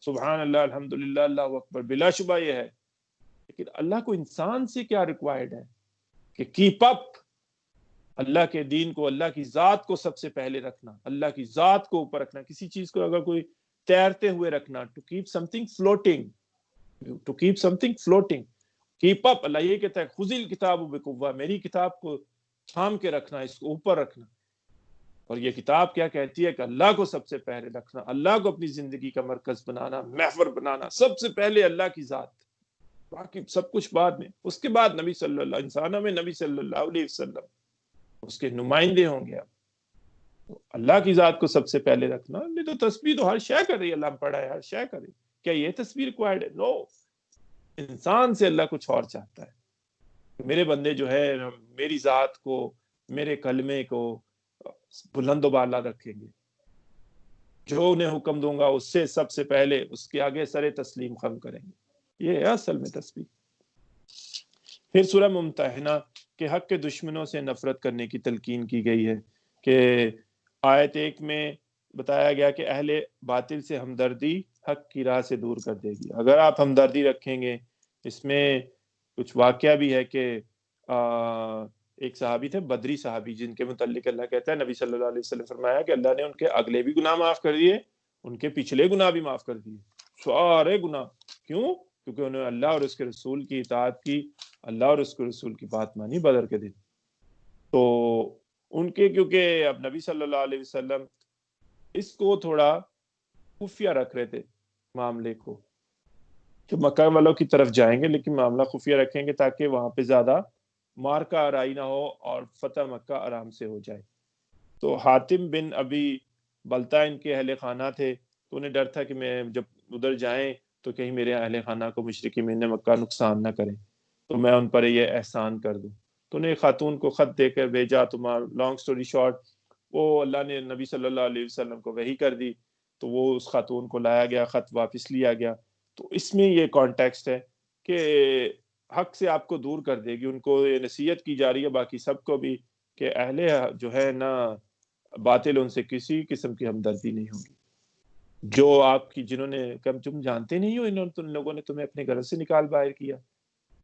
سبحان اللہ، الحمدللہ، اللہ اکبر، بلا شبہ یہ ہے، لیکن اللہ کو انسان سے کیا ریکوائرڈ ہے کہ کیپ اپ اللہ کے دین کو، اللہ کی ذات کو سب سے پہلے رکھنا، اللہ کی ذات کو اوپر رکھنا، کسی چیز کو اگر کوئی تیرتے ہوئے رکھنا، to keep something floating, to keep something floating, keep up, اللہ یہ کہتا ہے خذ الکتاب بقوہ، میری کتاب کو تھام کے رکھنا، اس کو اوپر رکھنا۔ اور یہ کتاب کیا کہتی ہے کہ اللہ کو سب سے پہلے رکھنا، اللہ کو اپنی زندگی کا مرکز بنانا، محور بنانا، سب سے پہلے اللہ کی ذات، باقی سب کچھ بعد میں، اس کے بعد نبی صلی اللہ، انسانوں میں نبی صلی اللہ علیہ وسلم اس کے نمائندے ہوں گے۔ تو اللہ کی ذات کو سب سے پہلے رکھنا، نہیں تو تسبیح تو ہر شے کر رہی ہے، اللہ پڑھا ہے، ہر شے کر رہی ہے، کیا یہ تسبیح ریکوائرڈ ہے؟ نو، انسان سے اللہ کچھ اور چاہتا ہے، میرے بندے جو ہے میری ذات کو، میرے کلمے کو بلند و بالا رکھیں گے، جو انہیں حکم دوں گا اس سے سب سے پہلے اس کے آگے سر تسلیم خم کریں گے، یہ ہے اصل میں تسبیح۔ پھر سورہ ممتحنہ کے حق کے دشمنوں سے نفرت کرنے کی تلقین کی گئی ہے، کہ آیت 1 میں بتایا گیا کہ اہل باطل سے ہمدردی حق کی راہ سے دور کر دے گی، اگر آپ ہمدردی رکھیں گے۔ اس میں کچھ واقعہ بھی ہے کہ ایک صحابی تھے، بدری صحابی، جن کے متعلق اللہ کہتا ہے، نبی صلی اللہ علیہ وسلم فرمایا کہ اللہ نے ان کے اگلے بھی گناہ معاف کر دیے، ان کے پچھلے گناہ بھی معاف کر دیے، سارے گناہ۔ کیوں؟ کیونکہ انہوں نے اللہ اور اس کے رسول کی اطاعت کی، اللہ اور اس کے رسول کی بات مانی بدر کے دن۔ تو ان کے، کیونکہ اب نبی صلی اللہ علیہ وسلم اس کو تھوڑا خفیہ رکھ رہے تھے معاملے کو، کہ مکہ والوں کی طرف جائیں گے لیکن معاملہ خفیہ رکھیں گے تاکہ وہاں پہ زیادہ مارکا آرائی نہ ہو اور فتح مکہ آرام سے ہو جائے۔ تو حاتم بن ابی بلتا ان کے اہل خانہ تھے، تو انہیں ڈر تھا کہ میں جب ادھر جائیں تو کہیں میرے اہل خانہ کو مشرکین مکہ نقصان نہ کریں، تو میں ان پر یہ احسان کر دوں۔ تو انہیں خاتون کو خط دے کر بھیجا، تمہارا لانگ سٹوری شارٹ، وہ اللہ نے نبی صلی اللہ علیہ وسلم کو وحی کر دی، تو وہ اس خاتون کو لایا گیا، خط واپس لیا گیا۔ تو اس میں یہ کانٹیکسٹ ہے کہ حق سے آپ کو دور کر دے گی، ان کو یہ نصیحت کی جا رہی ہے باقی سب کو بھی، کہ اہل جو ہے نا باطل، ان سے کسی قسم کی ہمدردی نہیں ہوگی، جو آپ کی، جنہوں نے کہ تم جانتے نہیں ہو ان لوگوں نے تمہیں اپنے گھر سے نکال باہر کیا،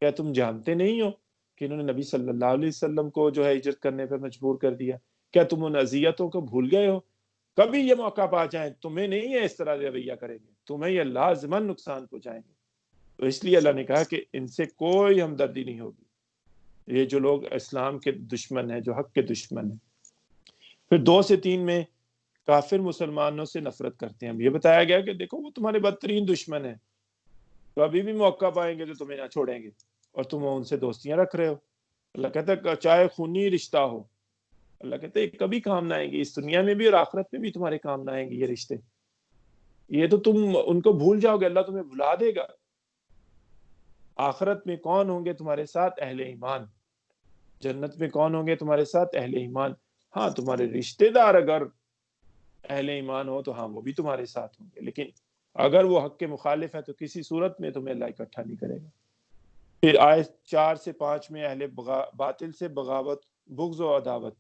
کیا تم جانتے نہیں ہو کہ انہوں نے نبی صلی اللہ علیہ وسلم کو جو ہے ہجرت کرنے پر مجبور کر دیا، کیا تم ان اذیتوں کو بھول گئے ہو کبھی یہ موقع پا جائیں تمہیں نہیں ہے اس طرح رویہ کریں گے، تمہیں یہ لازماً نقصان پہنچائیں گے۔ تو اس لیے اللہ نے کہا کہ ان سے کوئی ہمدردی نہیں ہوگی، یہ جو لوگ اسلام کے دشمن ہیں، جو حق کے دشمن ہیں۔ پھر 2 سے 3 میں کافر مسلمانوں سے نفرت کرتے ہیں۔ یہ بتایا گیا کہ دیکھو وہ تمہارے بدترین دشمن ہیں، کبھی بھی موقع پائیں گے تو تمہیں نہ چھوڑیں گے، اور تم ان سے دوستیاں رکھ رہے ہو۔ اللہ کہتا ہے چاہے خونی رشتہ ہو، اللہ کہتے ہیں کبھی کام نہ آئیں گے، اس دنیا میں بھی اور آخرت میں بھی تمہارے کام نہ آئیں گے یہ رشتے۔ یہ تو تم ان کو بھول جاؤ گے، اللہ تمہیں بھلا دے گا۔ آخرت میں کون ہوں گے تمہارے ساتھ؟ اہل ایمان۔ جنت میں کون ہوں گے تمہارے ساتھ؟ اہل ایمان۔ ہاں تمہارے رشتہ دار اگر اہل ایمان ہو تو ہاں وہ بھی تمہارے ساتھ ہوں گے، لیکن اگر وہ حق کے مخالف ہے تو کسی صورت میں تمہیں اللہ اکٹھا نہیں کرے گا۔ پھر آیت 4 سے 5 میں اہل باطل سے بغاوت، بغض و عداوت،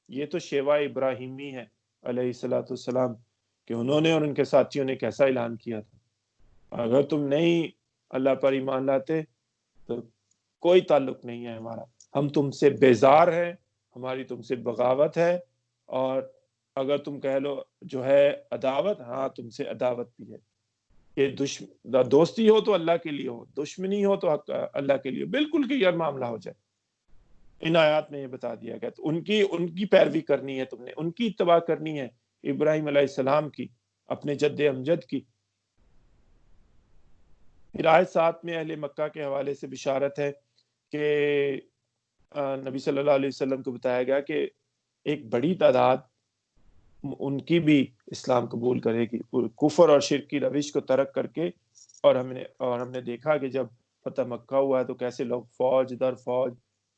یہ تو شیوہ ابراہیمی ہے علیہ الصلوۃ والسلام، کہ انہوں نے اور ان کے ساتھیوں نے کیسا اعلان کیا تھا، اگر تم نہیں اللہ پر ایمان لاتے تو کوئی تعلق نہیں ہے ہمارا، ہم تم سے بیزار ہیں، ہماری تم سے بغاوت ہے، اور اگر تم کہہ لو جو ہے عداوت، ہاں تم سے عداوت بھی ہے۔ کہ دوستی ہو تو اللہ کے لیے ہو، دشمنی ہو تو اللہ کے لیے، بالکل کلیئر معاملہ ہو جائے۔ ان آیات میں یہ بتا دیا گیا، تو ان کی پیروی کرنی ہے، تم نے ان کی اتباع کرنی ہے، ابراہیم علیہ السلام کی، اپنے جد امجد کی۔ پھر آیت 7 میں اہل مکہ کے حوالے سے بشارت ہے کہ نبی صلی اللہ علیہ وسلم کو بتایا گیا کہ ایک بڑی تعداد ان کی بھی اسلام قبول کرے گی، کفر اور شرک کی روش کو ترک کر کے، اور ہم نے دیکھا کہ جب فتح مکہ ہوا ہے تو کیسے لوگ فوج در فوج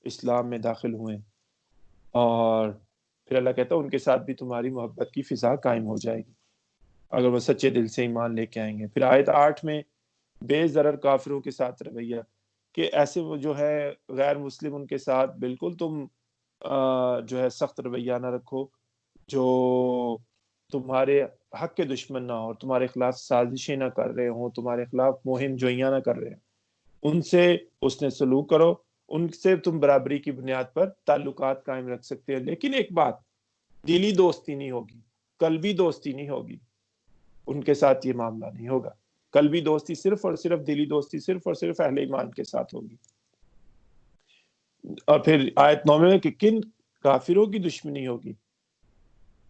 اسلام میں داخل ہوئے، اور پھر اللہ کہتا ہے ان کے ساتھ بھی تمہاری محبت کی فضا قائم ہو جائے گی اگر وہ سچے دل سے ایمان لے کے آئیں گے۔ پھر آیت 8 میں بے ضرر کافروں کے ساتھ رویہ، کہ ایسے وہ جو ہے غیر مسلم، ان کے ساتھ بالکل تم جو ہے سخت رویہ نہ رکھو، جو تمہارے حق کے دشمن نہ ہو، تمہارے خلاف سازشیں نہ کر رہے ہوں، تمہارے خلاف مہم جوئیاں نہ کر رہے ہوں، ان سے حسن سلوک کرو، ان سے تم برابری کی بنیاد پر تعلقات قائم رکھ سکتے ہیں، لیکن ایک بات، دلی دوستی نہیں ہوگی، قلبی دوستی نہیں ہوگی، ان کے ساتھ یہ معاملہ نہیں ہوگا۔ قلبی دوستی صرف اور صرف، دلی دوستی صرف اور صرف اہل ایمان کے ساتھ ہوگی۔ اور پھر آیت 9 میں کہ کن کافروں کی دشمنی ہوگی،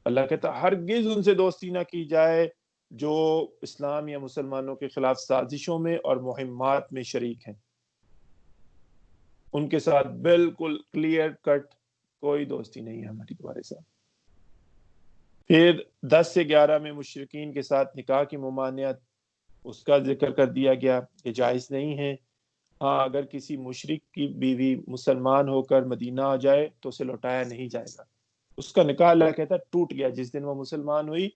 اللہ کہتا ہرگز ان سے دوستی نہ کی جائے جو اسلام یا مسلمانوں کے خلاف سازشوں میں اور مہمات میں شریک ہیں، ان کے ساتھ بالکل کلیئر کٹ کوئی دوستی نہیں ہے ہماری تمہارے ساتھ۔ پھر 10 سے 11 میں مشرکین کے ساتھ نکاح کی ممانعت، اس کا ذکر کر دیا گیا کہ جائز نہیں ہے۔ ہاں اگر کسی مشرک کی بیوی مسلمان ہو کر مدینہ آ جائے تو اسے لوٹایا نہیں جائے گا، اس کا نکاح اللہ کہتا ہے ٹوٹ گیا، جس دن وہ مسلمان ہوئی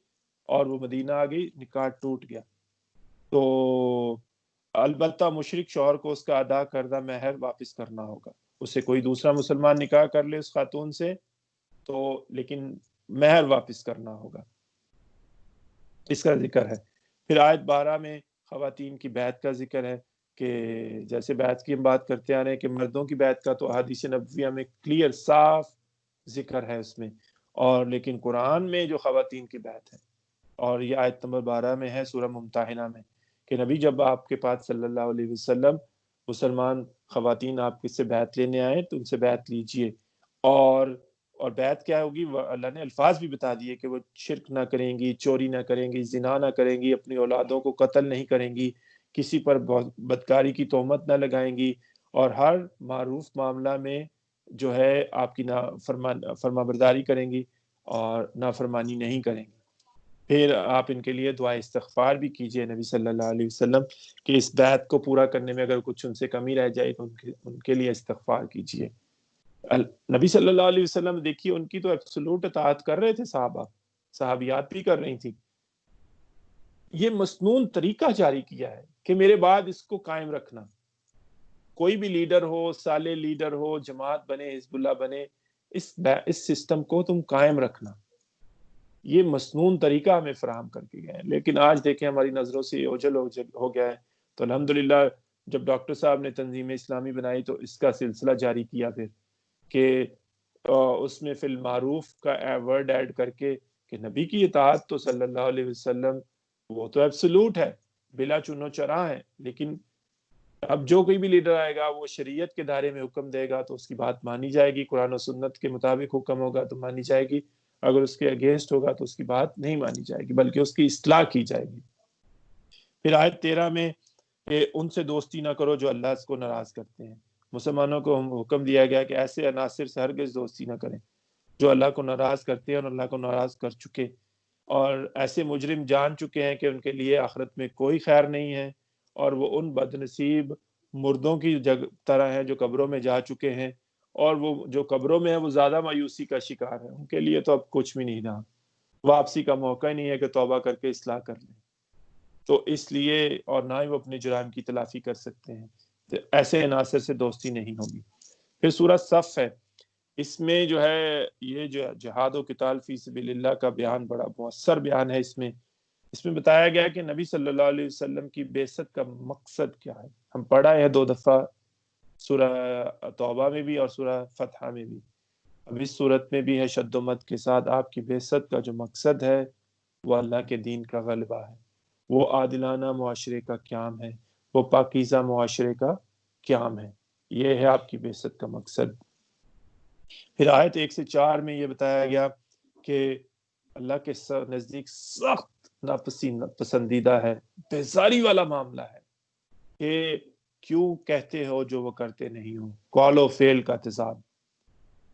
اور وہ مدینہ آ گئی، نکاح ٹوٹ گیا۔ تو البتہ مشرک شوہر کو اس کا ادا کردہ مہر واپس کرنا ہوگا، اسے کوئی دوسرا مسلمان نکاح کر لے اس خاتون سے تو لیکن مہر واپس کرنا ہوگا، اس کا ذکر ہے۔ پھر آیت 12 میں خواتین کی بیعت کا ذکر ہے، کہ جیسے بیعت کی ہم بات کرتے آ رہے ہیں کہ مردوں کی بیعت کا تو احادیث نبویہ میں کلیئر صاف ذکر ہے اس میں، اور لیکن قرآن میں جو خواتین کی بیعت ہے، اور یہ آیت نمبر 12 میں ہے سورہ ممتحنہ میں، کہ نبی جب آپ کے پاس صلی اللہ علیہ وسلم مسلمان خواتین آپ کس سے بیعت لینے آئے تو ان سے بیعت لیجئے، اور بیعت کیا ہوگی، اللہ نے الفاظ بھی بتا دیے کہ وہ شرک نہ کریں گی، چوری نہ کریں گی، زنا نہ کریں گی، اپنی اولادوں کو قتل نہیں کریں گی، کسی پر بدکاری کی تہمت نہ لگائیں گی، اور ہر معروف معاملہ میں جو ہے آپ کی فرما برداری کریں گی اور نافرمانی نہیں کریں گی۔ پھر آپ ان کے لیے دعا استغفار بھی کیجئے نبی صلی اللہ علیہ وسلم، کہ اس بیعت کو پورا کرنے میں اگر کچھ ان سے کمی رہ جائے تو ان کے لیے استغفار کیجئے۔ نبی صلی اللہ علیہ وسلم دیکھیے ان کی تو ایبسولوٹ اطاعت کر رہے تھے، صحابیات بھی کر رہی تھی، یہ مسنون طریقہ جاری کیا ہے کہ میرے بعد اس کو قائم رکھنا، کوئی بھی لیڈر ہو، صالح لیڈر ہو، جماعت بنے، حزب اللہ بنے، اس سسٹم کو تم قائم رکھنا، یہ مسنون طریقہ ہمیں فراہم کر کے گئے ہیں۔ لیکن آج دیکھیں ہماری نظروں سے اوجھل ہو گیا ہے، تو الحمدللہ جب ڈاکٹر صاحب نے تنظیم اسلامی بنائی تو اس کا سلسلہ جاری کیا، پھر کہ اس میں فی المعروف کا ورڈ ایڈ کر کے کہ نبی کی اطاعت تو صلی اللہ علیہ وسلم وہ تو ایبسولوٹ ہے، بلا چنو چرا ہے، لیکن اب جو کوئی بھی لیڈر آئے گا وہ شریعت کے دائرے میں حکم دے گا تو اس کی بات مانی جائے گی، قرآن و سنت کے مطابق حکم ہوگا تو مانی جائے گی، اگر اس کے اگینسٹ ہوگا تو اس کی بات نہیں مانی جائے گی بلکہ اس کی اصلاح کی جائے گی۔ پھر آیت 13 میں کہ ان سے دوستی نہ کرو جو اللہ کو ناراض کرتے ہیں، مسلمانوں کو حکم دیا گیا کہ ایسے عناصر سے ہرگز دوستی نہ کریں جو اللہ کو ناراض کرتے ہیں اور اللہ کو ناراض کر چکے، اور ایسے مجرم جان چکے ہیں کہ ان کے لیے آخرت میں کوئی خیر نہیں ہے، اور وہ ان بد نصیب مردوں کی طرح ہیں جو قبروں میں جا چکے ہیں، اور وہ جو قبروں میں ہیں وہ زیادہ مایوسی کا شکار ہے، ان کے لیے تو اب کچھ بھی نہیں رہا، واپسی کا موقع ہی نہیں ہے کہ توبہ کر کے اصلاح کر لیں، تو اس لیے اور نہ ہی وہ اپنے جرائم کی تلافی کر سکتے ہیں، تو ایسے عناصر سے دوستی نہیں ہوگی۔ پھر سورہ صف ہے، اس میں جو ہے یہ جو جہاد و قتال فی سبیل اللہ کا بیان بڑا مؤثر بیان ہے، اس میں بتایا گیا کہ نبی صلی اللہ علیہ وسلم کی بعثت کا مقصد کیا ہے۔ ہم پڑھا ہے 2 دفعہ سورہ توبہ میں بھی اور سورہ فتح میں بھی، اب اس صورت میں بھی ہے شد و مد کے ساتھ، آپ کی بعثت کا جو مقصد ہے وہ اللہ کے دین کا غلبہ ہے، وہ عادلانہ معاشرے کا قیام ہے، وہ پاکیزہ معاشرے کا قیام ہے، یہ ہے آپ کی بعثت کا مقصد۔ پھر آیت 1 سے 4 میں یہ بتایا گیا کہ اللہ کے نزدیک سخت ناپسندیدہ ہے، بیزاری والا معاملہ ہے کہ کیوں کہتے ہو جو وہ کرتے نہیں ہو، قول و فعل کا تضاد۔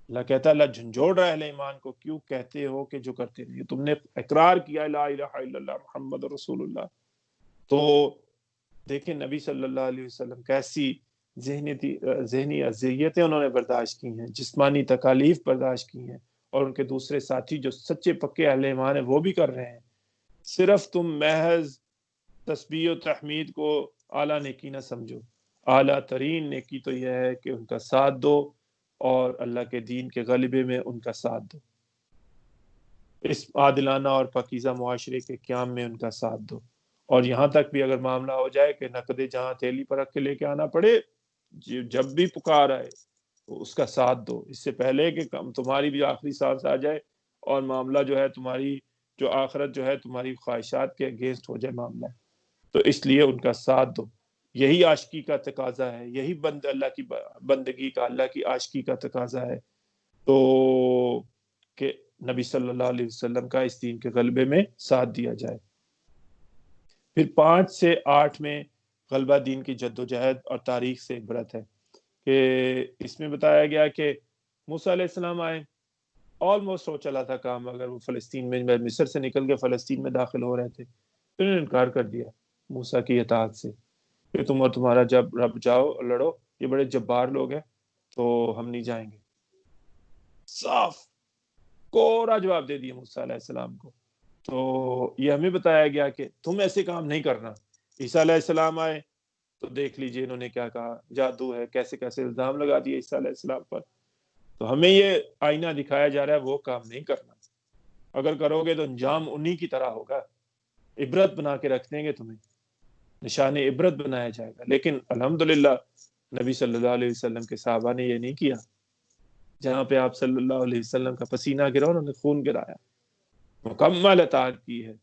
اللہ کہتا ہے، اللہ جھنجھوڑ رہا ہے اہل ایمان کو، کیوں کہتے ہو کہ جو کرتے نہیں ہو، تم نے اقرار کیا لا الہ الا اللہ محمد رسول اللہ، تو دیکھیں نبی صلی اللہ علیہ وسلم کیسی ذہنی اذیتیں انہوں نے برداشت کی ہیں، جسمانی تکالیف برداشت کی ہیں، اور ان کے دوسرے ساتھی جو سچے پکے اہل ایمان ہیں وہ بھی کر رہے ہیں۔ صرف تم محض تسبیح و تحمید کو اعلیٰ نیکی نہ سمجھو، اعلیٰ ترین نیکی تو یہ ہے کہ ان کا ساتھ دو اور اللہ کے دین کے غلبے میں ان کا ساتھ دو، اس عادلانہ اور پاکیزہ معاشرے کے قیام میں ان کا ساتھ دو، اور یہاں تک بھی اگر معاملہ ہو جائے کہ نقد جہاں تیلی پر رکھ کے لے کے آنا پڑے، جب بھی پکار آئے تو اس کا ساتھ دو، اس سے پہلے کہ تمہاری بھی آخری سانس آ جائے اور معاملہ جو ہے تمہاری جو آخرت جو ہے تمہاری خواہشات کے اگینسٹ ہو جائے معاملہ، تو اس لیے ان کا ساتھ دو۔ یہی عاشقی کا تقاضا ہے، یہی اللہ کی بندگی کا، اللہ کی عاشقی کا تقاضا ہے، تو کہ نبی صلی اللہ علیہ وسلم کا اس دین کے غلبے میں ساتھ دیا جائے۔ پھر 5 سے 8 میں غلبہ دین کی جد و جہد اور تاریخ سے عبرت ہے، کہ اس میں بتایا گیا کہ موسیٰ علیہ السلام آئے، آلموسٹ ہو چلا تھا کام، اگر وہ فلسطین میں مصر سے نکل کے فلسطین میں داخل ہو رہے تھے، پھر انہوں نے انکار کر دیا موسیٰ کی اطاعت سے کہ تم اور تمہارا جب رب جاؤ لڑو، یہ بڑے جبار لوگ ہیں تو ہم نہیں جائیں گے، صاف کورا جواب دے دیا موسیٰ علیہ السلام کو۔ تو یہ ہمیں بتایا گیا کہ تم ایسے کام نہیں کرنا۔ عیسیٰ علیہ السلام آئے تو دیکھ لیجئے انہوں نے کیا کہا، جادو ہے، کیسے کیسے الزام لگا دیے عیسیٰ علیہ السلام پر، تو ہمیں یہ آئینہ دکھایا جا رہا ہے وہ کام نہیں کرنا، اگر کرو گے تو انجام انہی کی طرح ہوگا، عبرت بنا کے رکھ دیں گے تمہیں، نشان عبرت بنایا جائے گا۔ لیکن الحمدللہ نبی صلی اللہ علیہ وسلم کے صحابہ نے یہ نہیں کیا، جہاں پہ آپ صلی اللہ علیہ وسلم کا پسینہ گرا انہوں نے خون گرایا، مکمل اطاعت کی ہے،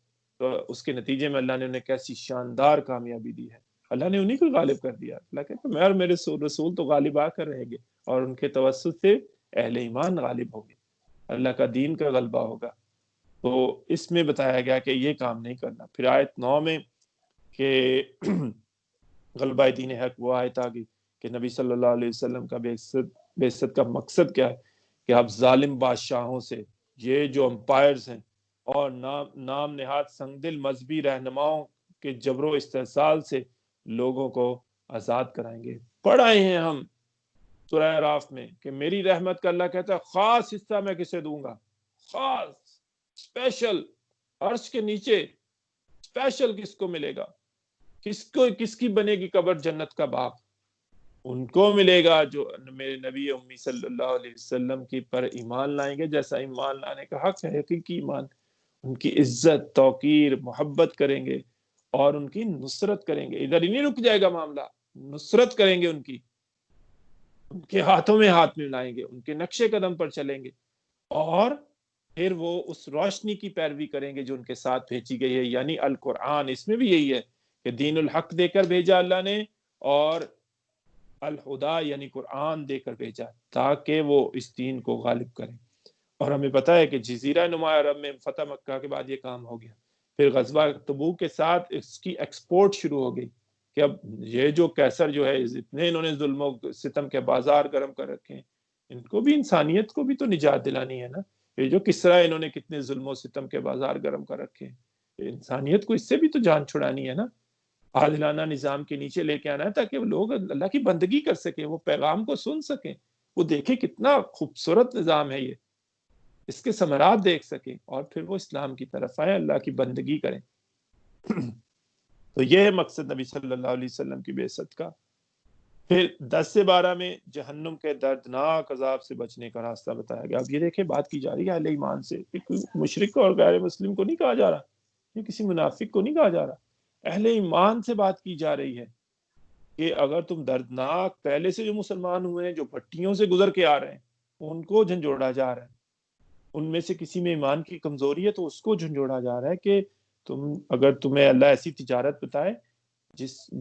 تو اس کے نتیجے میں اللہ نے انہیں کیسی شاندار کامیابی دی ہے، اللہ نے انہی کو غالب کر دیا۔ اللہ کہتا ہے میں اور میرے رسول تو غالب آ کر رہیں گے، اور ان کے توسط سے اہل ایمان غالب ہوں گے، اللہ کا دین کا غلبہ ہوگا۔ تو اس میں بتایا گیا کہ یہ کام نہیں کرنا۔ پھر آیت 9 میں کہ غلبہ دین حق وہ آیت آ گئی کہ نبی صلی اللہ علیہ وسلم کا بعثت کا مقصد کیا ہے، کہ آپ ظالم بادشاہوں سے، یہ جو امپائرز ہیں اور نام نہاد سنگ دل مذہبی رہنماؤں کے جبر و استحصال سے لوگوں کو آزاد کرائیں گے۔ پڑھائے ہیں ہم سورہ اعراف میں کہ میری رحمت کا اللہ کہتا ہے خاص حصہ میں کسے دوں گا، خاص اسپیشل، عرش کے نیچے اسپیشل کس کو ملے گا، کس کی بنے گی قبر جنت کا باغ، ان کو ملے گا جو میرے نبی امی صلی اللہ علیہ وسلم کی پر ایمان لائیں گے، جیسا ایمان لانے کا حق ہے، حقیقی ایمان، ان کی عزت توقیر محبت کریں گے اور ان کی نصرت کریں گے۔ ادھر ہی نہیں رک جائے گا معاملہ، نصرت کریں گے، ان کے ہاتھوں میں ہاتھ ملائیں گے، ان کے نقشے قدم پر چلیں گے، اور پھر وہ اس روشنی کی پیروی کریں گے جو ان کے ساتھ بھیجی گئی ہے، یعنی القرآن۔ اس میں بھی یہی ہے کہ دین الحق دے کر بھیجا اللہ نے، اور الہدا یعنی قرآن دے کر بھیجا، تاکہ وہ اس دین کو غالب کریں۔ اور ہمیں پتہ ہے کہ جزیرہ نما عرب میں فتح مکہ کے بعد یہ کام ہو گیا، پھر غزوہ تبوک کے ساتھ اس کی ایکسپورٹ شروع ہو گئی کہ اب یہ جو کیسر جو ہے، اتنے انہوں نے ظلم و ستم کے بازار گرم کر رکھے ہیں، ان کو بھی، انسانیت کو بھی تو نجات دلانی ہے نا۔ یہ جو کسرا انہوں نے کتنے ظلم و ستم کے بازار گرم کر رکھے ہیں، انسانیت کو اس سے بھی تو جان چھڑانی ہے نا، عادلانہ نظام کے نیچے لے کے آنا ہے تاکہ وہ لوگ اللہ کی بندگی کر سکیں، وہ پیغام کو سن سکیں، وہ دیکھیں کتنا خوبصورت نظام ہے یہ، اس کے ثمرات دیکھ سکیں، اور پھر وہ اسلام کی طرف آئیں، اللہ کی بندگی کریں۔ تو یہ ہے مقصد نبی صلی اللہ علیہ وسلم کی بعثت کا۔ پھر 10 سے 12 میں جہنم کے دردناک عذاب سے بچنے کا راستہ بتایا گیا۔ اب یہ دیکھیں بات کی جا رہی ہے اہل ایمان سے، مشرک اور غیر مسلم کو نہیں کہا جا رہا، یہ کسی منافق کو نہیں کہا جا رہا، اہل ایمان سے بات کی جا رہی ہے کہ اگر تم دردناک، پہلے سے جو مسلمان ہوئے ہیں، جو پٹیوں سے گزر کے آ رہے ہیں، ان کو جھنجھوڑا جا رہا ہے، ان میں سے کسی میں ایمان کی کمزوری ہے تو اس کو جھنجھوڑا جا رہا ہے کہ اگر تمہیں اللہ ایسی تجارت بتائے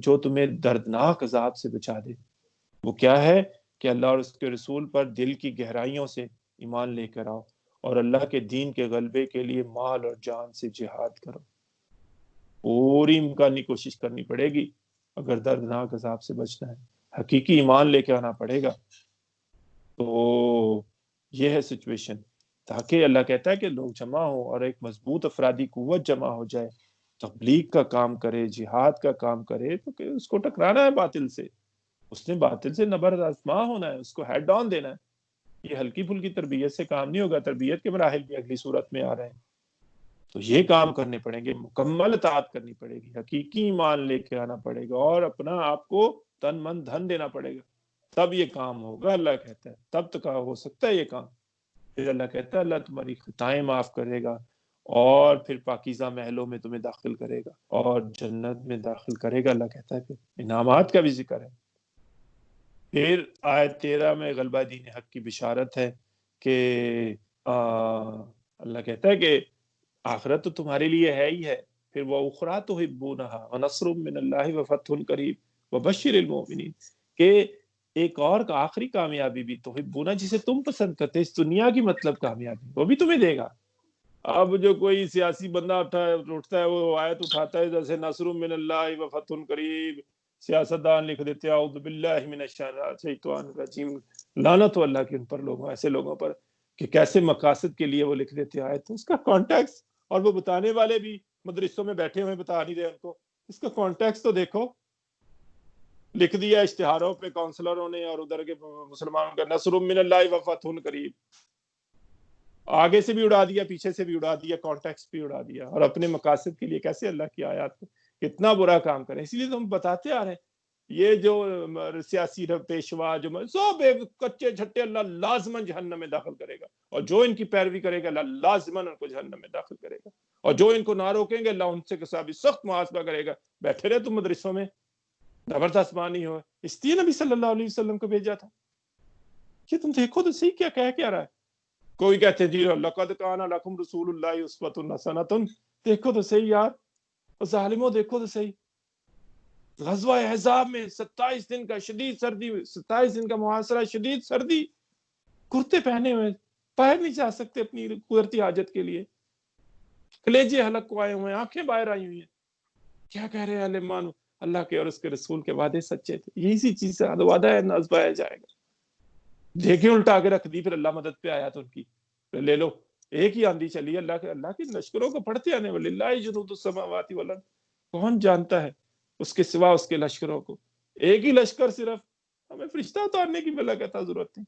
جو تمہیں دردناک عذاب سے بچا دے، وہ کیا ہے کہ اللہ اور اس کے رسول پر دل کی گہرائیوں سے ایمان لے کر آؤ، اور اللہ کے دین کے غلبے کے لیے مال اور جان سے جہاد کرو۔ پوری امکانی کوشش کرنی پڑے گی اگر دردناک عذاب سے بچنا ہے، حقیقی ایمان لے کے آنا پڑے گا۔ تو یہ ہے سچویشن، تاکہ اللہ کہتا ہے کہ لوگ جمع ہو اور ایک مضبوط افرادی قوت جمع ہو جائے، تبلیغ کا کام کرے، جہاد کا کام کرے، تو کہ اس کو ٹکرانا ہے باطل سے، اس نے باطل سے نبرد آزما ہونا ہے، اس کو ہیڈ آن دینا ہے۔ یہ ہلکی پھلکی تربیت سے کام نہیں ہوگا، تربیت کے مراحل بھی اگلی صورت میں آ رہے ہیں۔ تو یہ کام کرنے پڑیں گے، مکمل اطاعت کرنی پڑے گی، حقیقی ایمان لے کے آنا پڑے گا، اور اپنا آپ کو تن من دھن دینا پڑے گا، تب یہ کام ہوگا۔ اللہ کہتا ہے تب تک ہو سکتا ہے یہ کام۔ پھر اللہ کہتا ہے اللہ تمہاری خطائیں معاف کرے گا، اور پھر پاکیزہ محلوں میں تمہیں داخل کرے گا، اور جنت میں داخل کرے گا۔ اللہ کہتا ہے پھر انعامات کا بھی ذکر ہے۔ پھر آیت 13 میں غلبہ دین حق کی بشارت ہے کہ اللہ کہتا ہے کہ آخرت تو تمہارے لیے ہے ہی ہے، پھر وَأُخْرَىٰ تُحِبُّونَهَا وَنَصْرٌ مِّنَ اللَّهِ وَفَتْحٌ قَرِيبٌ وَبَشِّرِ الْمُؤْمِنِينَ، کہ ایک اور آخری کامیابی بھی تحبونا، جسے تم پسند کرتے، اس دنیا کی مطلب کامیابی، وہ بھی تمہیں دے گا۔ اب جو کوئی سیاسی بندہ اٹھتا ہے، وہ آیت اٹھاتا ہے جیسے نصر من اللہ وفتح قریب، سیاستدان لکھ دیتے ہیں اعوذ باللہ من الشیطان الرجیم، لعنت ہو اللہ کی ان پر لوگوں، ایسے لوگوں پر کہ کیسے مقاصد کے لیے وہ لکھ دیتے ہیں آیت، اس کا کانٹیکس، اور وہ بتانے والے بھی مدرسوں میں بیٹھے ہوئے بتا نہیں رہے ان کو، اس کا کانٹیکس تو دیکھو۔ لکھ دیا اشتہاروں پہ کونسلروں نے اور ادھر کے مسلمانوں کا نصر من اللہ وفتح قریب، آگے سے بھی اڑا دیا، پیچھے سے بھی اڑا دیا، کانٹیکس بھی اڑا دیا، اور اپنے مقاصد کے لیے کیسے اللہ کی آیات کو کتنا برا کام کریں۔ اسی لیے تو ہم بتاتے آ رہے ہیں یہ جو سیاسی پیشوا جو سب کچے چھٹے اللہ لازماً جہنم میں داخل کرے گا، اور جو ان کی پیروی کرے گا اللہ لازماً ان کو جہنم میں داخل کرے گا، اور جو ان کو نہ روکیں گے اللہ ان سے کسابی سخت محاسبہ کرے گا۔ بیٹھے رہے تم مدرسوں میں، زبردست مانی ہو، اس لیے نبی صلی اللہ علیہ وسلم کو بھیجا تھا کہ تم دیکھو تو صحیح کیا کہہ کیا رہا ہے۔ کوئی کہتے ہیں جی لقد کان لکم رسول اللہ اسوۃ حسنۃ، دیکھو تو صحیح یار، ظالموں دیکھو تو صحیح، غزوہ احزاب میں 27 دن کا شدید سردی، 27 دن کا محاصرہ، شدید سردی، کرتے پہنے ہوئے، باہر نہیں جا سکتے اپنی قدرتی حاجت کے لیے، کلیجے حلق کو آئے ہوئے ہیں، آنکھیں باہر آئی ہوئی ہیں، کیا کہہ رہے ہیں اہل ایمان، اللہ کے اور اس کے رسول کے وعدے سچے تھے، یہی سی چیز سے وعدہ ہے نازبایا جائے گا۔ دیکھیں الٹا کے رکھ دی، پھر اللہ مدد پہ آیا تو ان کی لے لو، ایک ہی آندھی چلی، اللہ کی لشکروں کو پڑھتے آنے وللہ جنود السماوات والارض، کون جانتا ہے اس کے سوا اس کے لشکروں کو، ایک ہی لشکر صرف، ہمیں فرشتہ اتارنے کی بلا کہتا ضرورت نہیں۔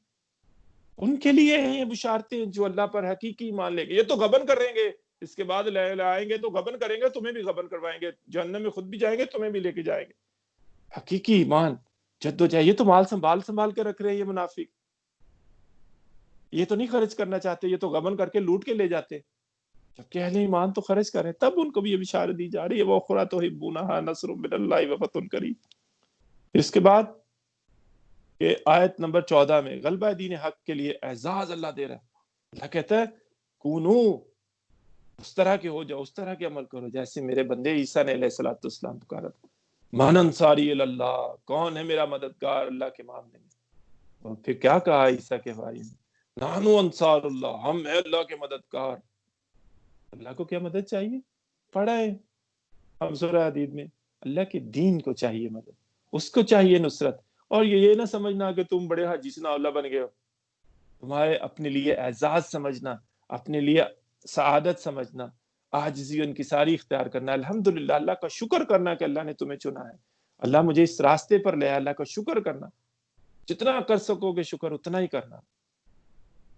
ان کے لیے ہیں یہ بشارتیں جو اللہ پر حقیقی ایمان لے گے، یہ تو غبن کریں گے، اس کے بعد آئیں گے تو غبن کریں گے، تمہیں بھی غبن کروائیں گے، جہنم میں خود بھی جائیں گے، تمہیں بھی لے کے جائیں گے۔ حقیقی ایمان جدوجہد، یہ تو مال سنبھال کے رکھ رہے ہیں یہ منافق، یہ تو نہیں خرچ کرنا چاہتے، یہ تو غبن کر کے لوٹ کے لے جاتے، جبکہ اہل ایمان تو خرچ کریں، تب ان کو بھی یہ بشارت دی جا رہی ہے وَأُخْرَىٰ تُحِبُّونَهَا نَصْرٌ مِّنَ اللَّهِ وَفَتْحٌ قَرِيبٌ۔ اس کے بعد کہ آیت نمبر 14 میں غلبہ دین حق کے لیے اعزاز اللہ دے رہا ہے، اللہ کہتا ہے کونو، اس طرح کے ہو جاؤ، اس طرح کے عمل کرو جیسے میرے بندے عیسیٰ نے علیہ الصلوۃ والسلام پکارا تھا، من انصاری اللہ، کون ہے میرا مددگار اللہ کے معاملے میں؟ اور پھر کیا کہا عیسیٰ کے بھائی نے، نحنو انصار اللہ، ہم ہیں اللہ کے مددگار۔ اللہ کو کیا مدد چاہیے؟ پڑھا ہے ہم سورہ حدید میں، اللہ کے دین کو چاہیے مدد، اس کو چاہیے نصرت۔ اور یہ نہ سمجھنا کہ تم بڑے حاجی ثنا اللہ بن گئے ہو، تمہارے اپنے لیے اعزاز سمجھنا، اپنے لیے سعادت سمجھنا، عاجزی و انکساری اختیار کرنا، الحمدللہ اللہ کا شکر کرنا کہ اللہ نے تمہیں چنا ہے، اللہ مجھے اس راستے پر لے، اللہ کا شکر کرنا، جتنا کر سکو گے شکر اتنا ہی کرنا،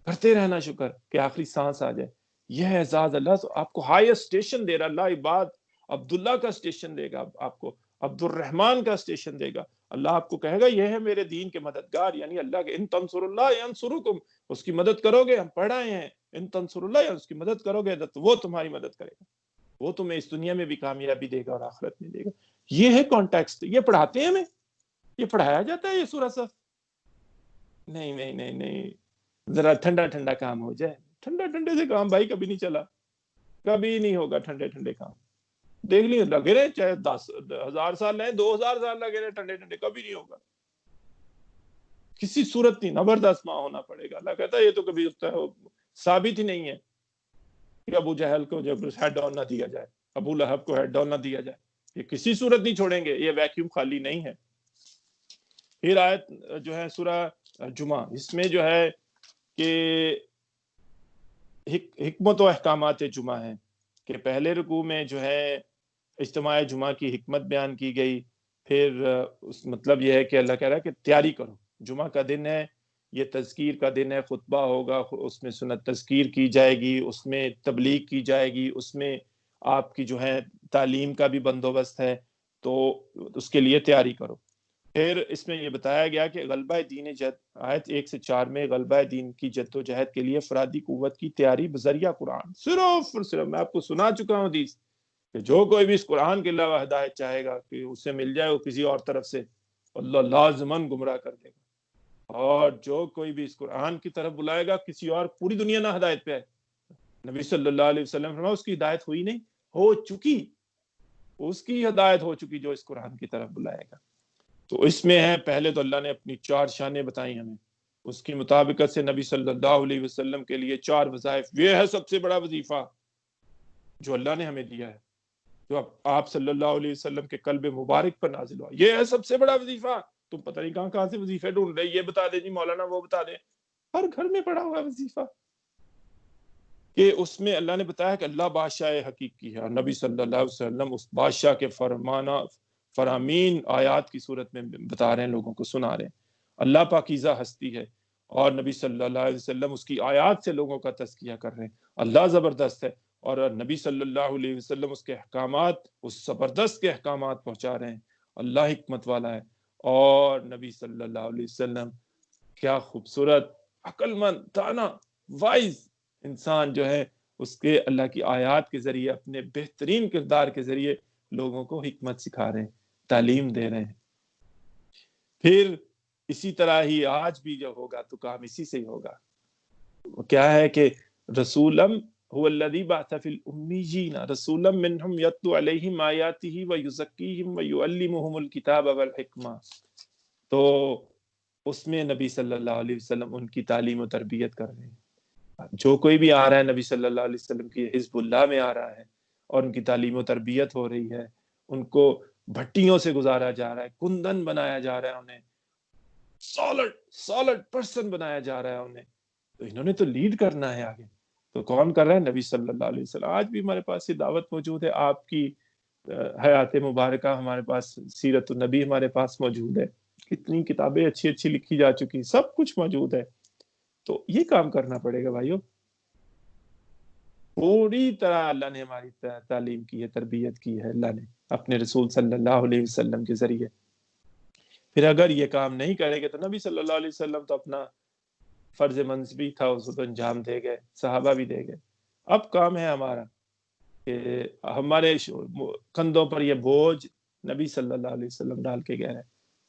کرتے رہنا شکر کہ آخری سانس آ جائے۔ یہ اعزاز اللہ تو آپ کو ہائیسٹ اسٹیشن دے رہا، اللہ عباد عبداللہ کا اسٹیشن دے گا آپ کو، عبد الرحمن کا اسٹیشن دے گا، اللہ آپ کو کہے گا یہ ہے میرے دین کے مددگار، یعنی اللہ کے ان تنصر اللہ ینصرکم، اس کی مدد کرو گے، ہم پڑھ رہے ہیں ان تنصر اللہ، یا اس کی مدد کرو گے تو وہ تمہاری مدد کرے گا، وہ تمہیں اس دنیا میں بھی کامیابی دے گا اور آخرت میں دے گا۔ یہ ہے کانٹیکسٹ، یہ پڑھاتے ہیں ہمیں، یہ پڑھایا جاتا ہے یہ سورہ صف؟ نہیں نہیں نہیں نہیں، ذرا ٹھنڈا ٹھنڈا کام ہو جائے، ٹھنڈا ٹھنڈے سے کام بھائی کبھی نہیں چلا، کبھی نہیں ہوگا ٹھنڈے ٹھنڈے کام، دیکھ لیے لگے رہے چاہے 10,000 سال لیں، 2,000 سال لگے رہے ٹھنڈے ٹھنڈے، کبھی نہیں ہوگا، کسی صورت نہیں، زبردست ماں ہونا پڑے گا۔ اللہ کہتا ہے یہ تو کبھی ثابت ہی نہیں ہے کہ ابو جہل کو جب ہیڈ ڈاؤن نہ دیا جائے، ابو لہب کو ہیڈ ڈاؤن نہ دیا جائے، یہ کسی صورت نہیں چھوڑیں گے، یہ ویکیوم خالی نہیں ہے۔ پھر آیت جو ہے سورہ جمعہ، اس میں جو ہے کہ حکمت و احکامات جمعہ ہیں، کہ پہلے رکوع میں جو ہے اجتماع جمعہ کی حکمت بیان کی گئی، پھر اس مطلب یہ ہے کہ اللہ کہہ رہا ہے کہ تیاری کرو، جمعہ کا دن ہے، یہ تذکیر کا دن ہے، خطبہ ہوگا، اس میں سنت تذکیر کی جائے گی، اس میں تبلیغ کی جائے گی، اس میں آپ کی جو ہے تعلیم کا بھی بندوبست ہے، تو اس کے لیے تیاری کرو۔ پھر اس میں یہ بتایا گیا کہ غلبہ دین جد، آیت 1 سے 4 میں غلبہ دین کی جد و جہد کے لیے افرادی قوت کی تیاری بذریعہ قرآن، صرف اور صرف، میں آپ کو سنا چکا ہوں حدیث کہ جو کوئی بھی اس قرآن کے علاوہ ہدایت چاہے گا کہ اسے مل جائے وہ کسی اور طرف سے، اللہ لازماً گمراہ کر دے گا، اور جو کوئی بھی اس قرآن کی طرف بلائے گا کسی اور، پوری دنیا نہ ہدایت پہ آئے، نبی صلی اللہ علیہ وسلم فرمایا اس کی ہدایت ہوئی نہیں، ہو چکی، اس کی ہدایت ہو چکی جو اس قرآن کی طرف بلائے گا۔ تو اس میں ہے، پہلے تو اللہ نے اپنی 4 شانیں بتائی ہمیں، اس کی مطابقت سے نبی صلی اللہ علیہ وسلم کے لیے 4 وظائف، یہ ہے سب سے بڑا وظیفہ جو اللہ نے ہمیں دیا ہے، جو آپ صلی اللہ علیہ وسلم کے قلب مبارک پر نازل ہوا، یہ ہے سب سے بڑا وظیفہ۔ تم پتہ نہیں کہاں سے وظیفے ڈھونڈ رہے، یہ بتا دے جی مولانا، وہ بتا دے، ہر گھر میں پڑا ہوا وظیفہ، کہ اس میں اللہ نے بتایا کہ اللہ بادشاہ حقیقی ہے، اور نبی صلی اللہ علیہ وسلم اس بادشاہ کے فرامین آیات کی صورت میں بتا رہے ہیں، لوگوں کو سنا رہے ہیں، اللہ پاکیزہ ہستی ہے، اور نبی صلی اللہ علیہ وسلم اس کی آیات سے لوگوں کا تزکیہ کر رہے ہیں، اللہ زبردست ہے، اور نبی صلی اللہ علیہ وسلم اس کے احکامات، اس زبردست کے احکامات پہنچا رہے ہیں، اللہ حکمت والا ہے، اور نبی صلی اللہ علیہ وسلم کیا خوبصورت، عقل مند، دانا، وائز انسان جو ہے، اس کے اللہ کی آیات کے ذریعے، اپنے بہترین کردار کے ذریعے لوگوں کو حکمت سکھا رہے ہیں، تعلیم دے رہے ہیں۔ پھر اسی طرح ہی آج بھی جو ہوگا تو کام اسی سے ہی ہوگا، وہ کیا ہے کہ رسولم هو الذی بعث فی الامیین رسولا منہم یتلو علیہم آیاتہ ویزکیہم ویعلمہم الکتاب والحکمہ، تو اس میں نبی صلی اللہ علیہ وسلم ان کی تعلیم و تربیت کر رہے ہیں، جو کوئی بھی آ رہا ہے نبی صلی اللہ علیہ وسلم کی حزب اللہ میں آ رہا ہے، اور ان کی تعلیم و تربیت ہو رہی ہے، ان کو بھٹیوں سے گزارا جا رہا ہے، کندن بنایا جا رہا ہے، انہیں سالڈ پرسن بنایا جا رہا ہے انہیں، تو انہوں نے تو لیڈ کرنا ہے آگے، تو کون کر رہا ہے؟ نبی صلی اللہ علیہ وسلم۔ آج بھی ہمارے پاس یہ دعوت موجود ہے، آپ کی حیات مبارکہ ہمارے پاس، سیرت النبی ہمارے پاس موجود ہے، کتنی کتابیں اچھی اچھی لکھی جا چکی، سب کچھ موجود ہے، تو یہ کام کرنا پڑے گا بھائیو، پوری طرح اللہ نے ہماری تعلیم کی ہے، تربیت کی ہے اللہ نے اپنے رسول صلی اللہ علیہ وسلم کے ذریعے۔ پھر اگر یہ کام نہیں کرے گے تو نبی صلی اللہ علیہ وسلم تو اپنا فرض منصبی تھا اس کو انجام دے گئے، صحابہ بھی دے گئے، اب کام ہے ہمارا کہ ہمارے کندھوں پر یہ بوجھ نبی صلی اللہ علیہ وسلم ڈال کے گئے ہیں،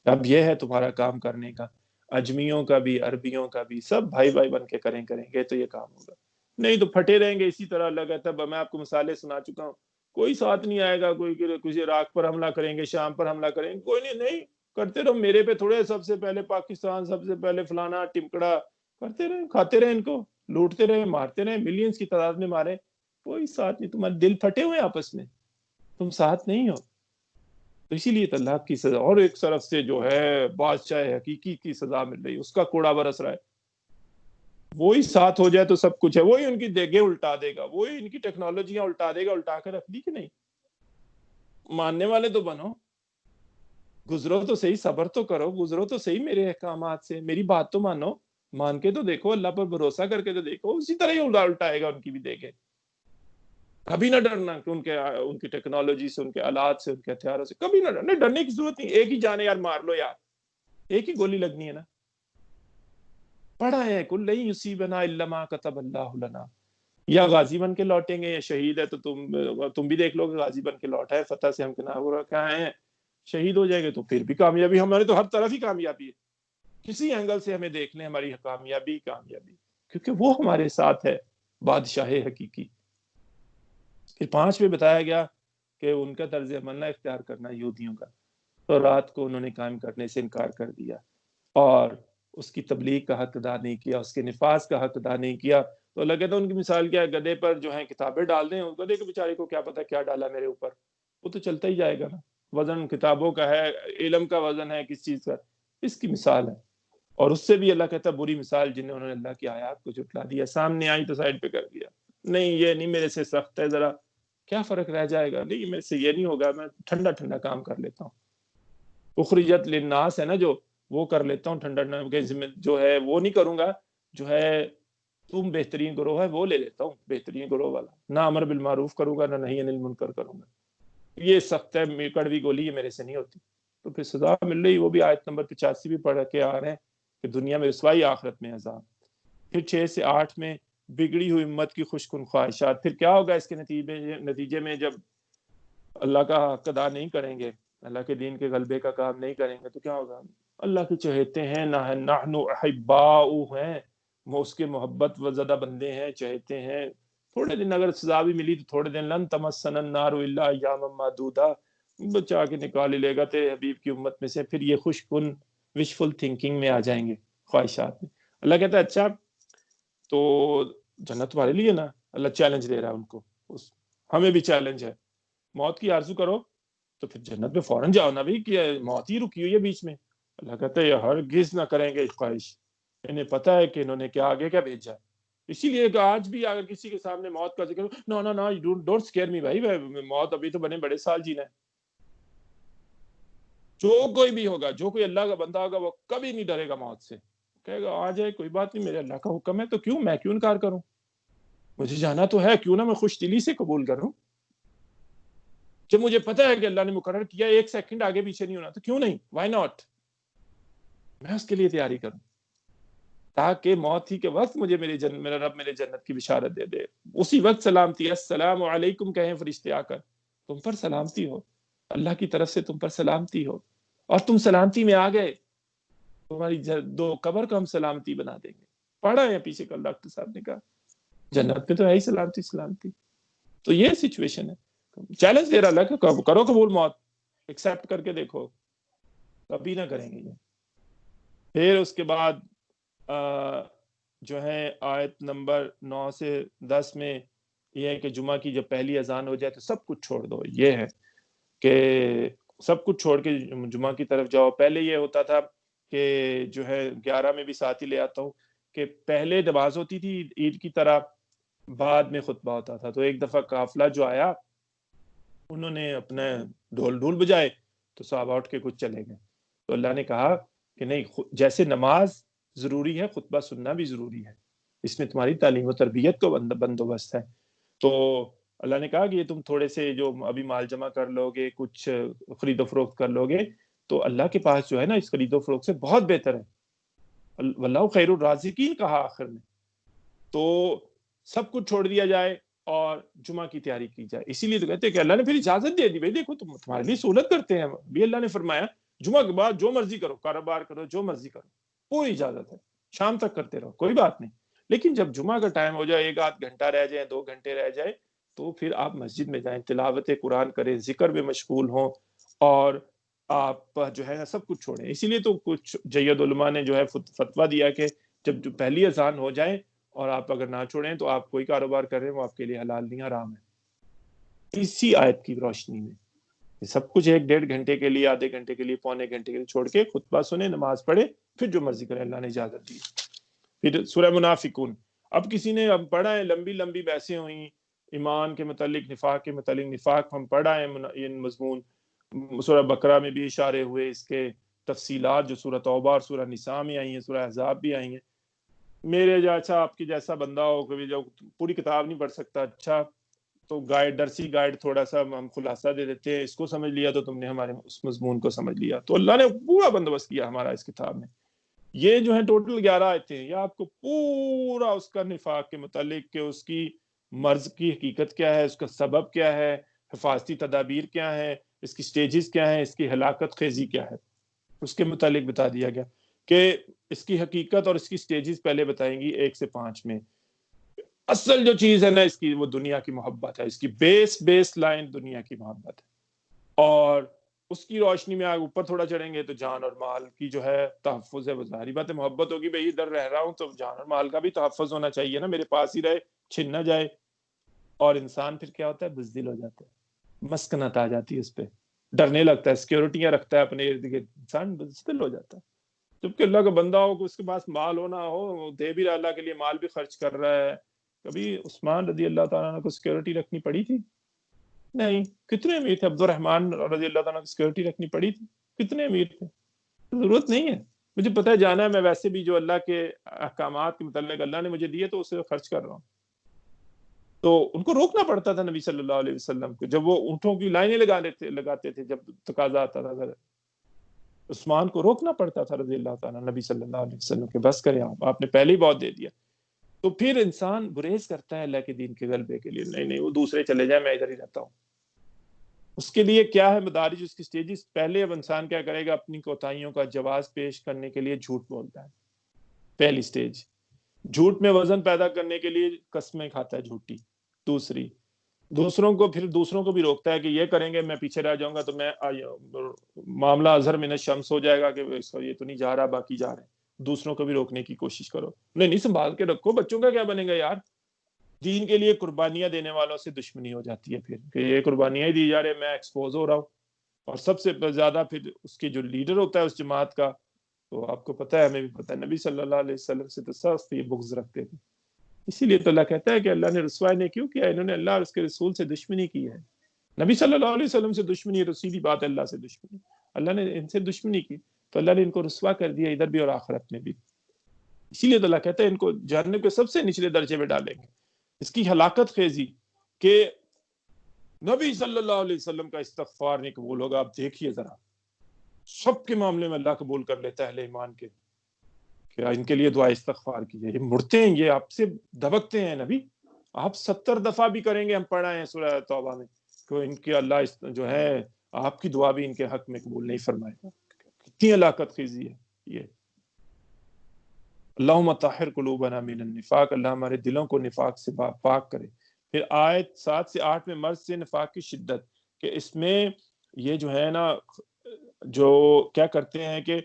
اب یہ ہے تمہارا کام کرنے کا، اجمیوں کا بھی، عربیوں کا بھی، سب بھائی بھائی بن کے کریں گے تو یہ کام ہوگا۔ نہیں تو پھٹے رہیں گے اسی طرح. اللہ کہتا ہے میں آپ کو مثالیں سنا چکا ہوں, کوئی ساتھ نہیں آئے گا, کوئی کسی عراق پر حملہ کریں گے, شام پر حملہ کریں گے, کوئی نہیں کرتے رہو میرے پہ تھوڑے, سب سے پہلے پاکستان, سب سے پہلے فلانا ٹمکڑا, کرتے رہے, کھاتے رہے, ان کو لوٹتے رہے, مارتے رہے, ملینز کی تعداد میں مارے, کوئی ساتھ نہیں. تمہارے دل پھٹے ہوئے آپس میں, تم ساتھ نہیں ہو. تو اسی لیے اللہ کی سزا, اور ایک طرف سے جو ہے بادشاہ حقیقی کی سزا مل رہی, اس کا کوڑا برس رہا ہے. وہی ساتھ ہو جائے تو سب کچھ ہے, وہی ان کی دیگیں الٹا دے گا, وہی ان کی ٹیکنالوجیاں الٹا دے گا, الٹا کر رکھ دی کہ نہیں. ماننے والے تو بنو, گزرو تو صحیح, صبر تو کرو, گزرو تو صحیح میرے احکامات سے, میری بات تو مانو, مان کے تو دیکھو, اللہ پر بھروسہ کر کے تو دیکھو, اسی طرح ہی الٹائے گا ان کی بھی دیکھے. کبھی نہ ڈرنا کہ ان کی ٹیکنالوجی سے, ان کے آلات سے, ان کے ہتھیاروں سے, کبھی نہ ڈرنا. ڈرنے کی ضرورت نہیں, ایک ہی جانے یار, مار لو یار, ایک ہی گولی لگنی ہے نا. پڑھا ہے کل نہیں یصیبنا الا ما کتب اللہ لنا. یا غازی بن کے لوٹیں گے یا شہید ہے, تو تم بھی دیکھ لو کہ غازی بن کے لوٹا ہے, فتح سے ہمکنار کہاں ہیں, شہید ہو جائے گے تو پھر بھی کامیابی. ہمارے تو ہر طرف ہی کامیابی ہے, کسی اینگل سے ہمیں دیکھ لیں ہماری کامیابی, کیونکہ وہ ہمارے ساتھ ہے, بادشاہ حقیقی. پھر 5 میں بتایا گیا کہ ان کا طرز عمل نہ اختیار کرنا یہودیوں کا, تو رات کو انہوں نے قائم کرنے سے انکار کر دیا, اور اس کی تبلیغ کا حق ادا نہیں کیا, اس کے نفاذ کا حق ادا نہیں کیا. تو اللہ کہتا ہے ان کی مثال کیا ہے, گدھے پر جو ہے کتابیں ڈال دیں, گدھے کے بیچارے کو کیا پتا کیا ڈالا میرے اوپر, وہ تو چلتا ہی جائے گا نا. وزن کتابوں کا ہے, علم کا وزن ہے کس چیز کا, اس کی مثال ہے. اور اس سے بھی اللہ کہتا ہے بری مثال جنہیں انہوں نے اللہ کی آیات کو جھٹلا دیا, سامنے آئی تو سائڈ پہ کر دیا, نہیں یہ نہیں میرے سے سخت ہے, ذرا کیا فرق رہ جائے گا, نہیں میرے سے یہ نہیں ہوگا, میں ٹھنڈا ٹھنڈا کام کر لیتا ہوں. اخرجت للناس ہے نا, جو وہ کر لیتا ہوں ٹھنڈا ٹھنڈا, جو ہے وہ نہیں کروں گا, جو ہے تم بہترین گروہ ہے وہ لے لیتا ہوں, بہترین گروہ والا. نہ امر بالمعروف کروں گا, نہ نہی عن المنکر کروں گا. یہ سخت ہے, کڑوی گولی یہ میرے سے نہیں ہوتی. تو پھر سزا مل رہی, وہ بھی آیت نمبر 85 بھی پڑھ کے آ رہے ہیں کہ دنیا میں رسوائی, آخرت میں عذاب. پھر 6 سے 8 میں بگڑی ہوئی امت کی خوش کن خواہشات. پھر کیا ہوگا اس کے نتیجے میں, جب اللہ کا حق ادا نہیں کریں گے, اللہ کے دین کے غلبے کا کام نہیں کریں گے, تو کیا ہوگا. اللہ کے چہتے ہیں, نحن احباء ہیں, وہ اس کے محبت و زدہ بندے ہیں, چہتے ہیں. تھوڑے دن اگر سزا بھی ملی تو تھوڑے دن, لن تمسنا النار الا ایاما معدودا, بچا کے نکال ہی لے گا تیرے حبیب کی امت میں سے. پھر یہ خوش کن وشفل تھنکنگ میں آ جائیں گے, خواہشات میں. اللہ کہتا ہے اچھا تو جنت تمہارے لیے نا, اللہ چیلنج دے رہا ہے ان کو, ہمیں بھی چیلنج ہے, موت کی آرزو کرو تو پھر جنت میں فوراً جاؤ نا بھائی, کہ موت ہی رکی ہوئی ہے بیچ میں. اللہ کہتا ہے یہ ہرگز نہ کریں گے خواہش, انہیں پتا ہے کہ انہوں نے کیا آگے کیا بھیجا. اسی لیے کہ آج بھی اگر کسی کے سامنے موت کا ذکر, نو نو نو ڈونٹ سکیئر می بھائی, موت ابھی تو بنے بڑے سال جینا ہے. جو کوئی بھی ہوگا, جو کوئی اللہ کا بندہ ہوگا, وہ کبھی نہیں ڈرے گا موت سے, کہے گا آ جائے کوئی بات نہیں, میرے اللہ کا حکم ہے تو میں کیوں انکار کروں, مجھے جانا تو ہے, کیوں نہ میں خوش دلی سے قبول کروں. جب مجھے پتا ہے کہ اللہ نے مقرر کیا 1 سیکنڈ آگے پیچھے نہیں ہونا, تو کیوں نہیں, وائی ناٹ, میں اس کے لیے تیاری کروں, تاکہ موت ہی کے وقت مجھے میرا رب میرے جنت کی بشارت دے دے. اسی وقت سلامتی, السلام علیکم کہیں فرشتے آ کر, تم پر سلامتی ہو, اللہ کی طرف سے تم پر سلامتی ہو, اور تم سلامتی میں آ گئے, تمہاری 2 قبر کو ہم سلامتی بنا دیں گے. پڑھا ہے پیچھے کل ڈاکٹر صاحب نے کہا, جنت میں تو ہے ہی سلامتی سلامتی. تو یہ سچویشن ہے. چیلنج دے رہا اللہ کہ کرو قبول موت, ایکسیپٹ کر کے دیکھو, کبھی نہ کریں گے یہ. پھر اس کے بعد جو ہے آیت نمبر 9 سے 10 میں یہ ہے کہ جمعہ کی جب پہلی اذان ہو جائے تو سب کچھ چھوڑ دو. یہ ہے کہ سب کچھ چھوڑ کے جمعہ کی طرف جاؤ. پہلے یہ ہوتا تھا کہ جو ہے 11 میں بھی ساتھ ہی لے آتا ہوں کہ پہلے نماز ہوتی تھی عید کی طرح, بعد میں خطبہ ہوتا تھا. تو ایک دفعہ قافلہ جو آیا, انہوں نے اپنے ڈھول بجائے, تو صحابہ اٹھ کے کچھ چلے گئے. تو اللہ نے کہا کہ نہیں, جیسے نماز ضروری ہے, خطبہ سننا بھی ضروری ہے, اس میں تمہاری تعلیم و تربیت کو بندوبست ہے. تو اللہ نے کہا کہ یہ تم تھوڑے سے جو ابھی مال جمع کر لو گے, کچھ خرید و فروخت کر لو گے, تو اللہ کے پاس جو ہے نا اس خرید و فروخت سے بہت بہتر ہے. واللہ خیر الرازقین کہا آخر میں. تو سب کچھ چھوڑ دیا جائے اور جمعہ کی تیاری کی جائے. اسی لیے تو کہتے ہیں کہ اللہ نے پھر اجازت دے دی, بھائی دیکھو تمہارے لیے سہولت کرتے ہیں بھی. اللہ نے فرمایا جمعہ کے بعد جو مرضی کرو, کاروبار کرو, جو مرضی کرو, پوری اجازت ہے, شام تک کرتے رہو, کوئی بات نہیں, لیکن جب جمعہ کا ٹائم ہو جائے، 1 آدھ گھنٹہ رہ جائے، 2 گھنٹے رہ جائے، تو پھر آپ مسجد میں جائیں، تلاوت قرآن کریں، ذکر میں مشغول ہوں، اور آپ جو ہے سب کچھ چھوڑیں۔ اسی لیے تو کچھ جید علماء نے جو ہے فتویٰ دیا کہ جب جو پہلی اذان ہو جائے اور آپ اگر نہ چھوڑیں تو آپ کوئی کاروبار کر رہے ہیں وہ آپ کے لیے حلال نہیں، حرام ہے، اسی آیت کی روشنی میں۔ سب کچھ 1 ڈیڑھ گھنٹے کے لیے، آدھے گھنٹے کے لیے، پونے گھنٹے کے لیے چھوڑ کے خطبہ سنیں، نماز پڑھے، پھر جو مرضی کرے، اللہ نے اجازت دی۔ پھر سورہ منافقون، اب کسی نے اب پڑھا ہے، لمبی لمبی بحثیں ہوئیں ایمان کے متعلق، نفاق کے متعلق، نفاق ہم پڑھا ہے یہ مضمون، سورہ بقرہ میں بھی اشارے ہوئے، اس کے تفصیلات جو سورہ توبہ اور سورہ نساء میں آئی ہیں، سورہ احزاب بھی آئی ہیں۔ میرے جیسا، آپ کی جیسا بندہ ہو کبھی جو پوری کتاب نہیں پڑھ سکتا، اچھا تو گائیڈ، درسی گائیڈ تھوڑا سا ہم خلاصہ دے دیتے ہیں، اس کو سمجھ لیا تو تم نے ہمارے اس مضمون کو سمجھ لیا۔ تو اللہ نے پورا بندوبست کیا ہمارا اس کتاب میں۔ یہ جو ہے ٹوٹل 11 آیتیں ہیں، یہ آپ کو پورا اس کا نفاق کے متعلق، کہ اس کی مرض کی حقیقت کیا ہے، اس کا سبب کیا ہے، حفاظتی تدابیر کیا ہے، اس کی سٹیجز کیا ہیں، اس کی ہلاکت خیزی کیا ہے، اس کے متعلق بتا دیا گیا کہ اس کی حقیقت اور اس کی سٹیجز پہلے بتائیں گی 1 سے 5 میں۔ اصل جو چیز ہے نا اس کی، وہ دنیا کی محبت ہے، اس کی بیس لائن دنیا کی محبت ہے، اور اس کی روشنی میں آگے اوپر تھوڑا چڑھیں گے تو جان اور مال کی جو ہے تحفظ ہے، وہ ظاہری بات ہے، محبت ہوگی، بھئی ادھر رہ رہا ہوں تو جان اور مال کا بھی تحفظ ہونا چاہیے نا، میرے پاس ہی رہے، چھن نہ جائے۔ اور انسان پھر کیا ہوتا ہے، بزدل ہو جاتا ہے، مسکنت آ جاتی ہے اس پہ، ڈرنے لگتا ہے، سیکیورٹیاں رکھتا ہے اپنے ارد گرد، انسان بزدل ہو جاتا ہے۔ جبکہ اللہ کا بندہ ہو کہ اس کے پاس مال ہونا ہو، دے بھی رہا اللہ کے لیے، مال بھی خرچ کر رہا ہے۔ کبھی عثمان رضی اللہ تعالیٰ عنہ کو سیکیورٹی رکھنی پڑی تھی؟ نہیں۔ کتنے امیر تھے؟ عبد الرحمن رضی اللہ تعالیٰ عنہ کو سیکیورٹی رکھنی پڑی تھی؟ کتنے امیر تھے؟ ضرورت نہیں ہے، مجھے پتہ ہے جانا ہے، میں ویسے بھی جو اللہ کے احکامات کے متعلق اللہ نے مجھے دیے تو اسے خرچ کر رہا ہوں۔ تو ان کو روکنا پڑتا تھا نبی صلی اللہ علیہ وسلم کو، جب وہ اونٹوں کی لائنیں لگاتے تھے، جب تقاضا آتا تھا، عثمان کو روکنا پڑتا تھا رضی اللہ تعالیٰ نبی صلی اللہ علیہ وسلم کے، بس کریں آپ نے پہلے ہی بہت دے دیا۔ تو پھر انسان گریز کرتا ہے اللہ کے دین کے غلبے کے لیے، نہیں وہ دوسرے چلے جائیں، میں ادھر ہی رہتا ہوں۔ اس کے لیے کیا ہے مدارج، اس کی سٹیجز؟ پہلے اب انسان کیا کرے گا، اپنی کوتاہیوں کا جواز پیش کرنے کے لیے جھوٹ بولتا ہے، پہلی سٹیج۔ جھوٹ میں وزن پیدا کرنے کے لیے قسمیں کھاتا ہے جھوٹی۔ دوسری، دوسروں کو بھی روکتا ہے کہ یہ کریں گے میں پیچھے رہ جاؤں گا تو میں معاملہ اظہر من الشمس ہو جائے گا کہ یہ تو نہیں جا رہا، باقی جا رہے ہیں۔ دوسروں کو بھی روکنے کی کوشش کرو، نہیں سنبھال کے رکھو، بچوں کا کیا بنے گا یار۔ دین کے لیے قربانیاں دینے والوں سے دشمنی ہو جاتی ہے پھر، کہ یہ قربانیاں ہی دی جا رہے، میں ایکسپوز ہو رہا ہوں۔ اور سب سے زیادہ پھر اس کے جو لیڈر ہوتا ہے اس جماعت کا، تو آپ کو پتہ ہے، ہمیں بھی پتہ ہے، نبی صلی اللہ علیہ وسلم سے تو سخت یہ بغض رکھتے تھے۔ اسی لیے تو اللہ کہتا ہے کہ اللہ نے رسوا نے کیوں کیا، انہوں نے اللہ اور اس کے رسول سے دشمنی کی ہے۔ نبی صلی اللہ علیہ وسلم سے دشمنی ہے تو سیدھی بات ہے اللہ سے دشمنی، اللہ نے ان سے دشمنی کی تو اللہ نے ان کو رسوا کر دیا، ادھر بھی اور آخرت میں بھی۔ اسی لیے تو اللہ کہتا ہے ان کو جہنم کے سب سے نچلے درجے میں ڈالیں گے۔ اس کی ہلاکت خیزی کہ نبی صلی اللہ علیہ وسلم کا استغفار نہیں قبول ہوگا۔ آپ دیکھیے ذرا، سب کے معاملے میں اللہ قبول کر لیتا ہے اہل ایمان کے، کہ ان کے لیے دعا استغفار کیجیے۔ یہ مڑتے ہیں، یہ آپ سے دبکتے ہیں نبی، آپ 70 دفعہ بھی کریں گے، ہم پڑھا ہے سورہ توبہ میں، کہ ان کے اللہ جو ہے آپ کی دعا بھی ان کے حق میں قبول نہیں فرمائے گا۔ کتنی ہلاکت خیزی ہے یہ۔ اللہم طہر قلوبنا من النفاق، اللہ ہمارے دلوں کو نفاق سے پاک کرے۔ پھر آیت 7 سے 8 میں مرض سے نفاق کی شدت، کہ اس میں یہ جو ہے نا، جو کیا کرتے ہیں کہ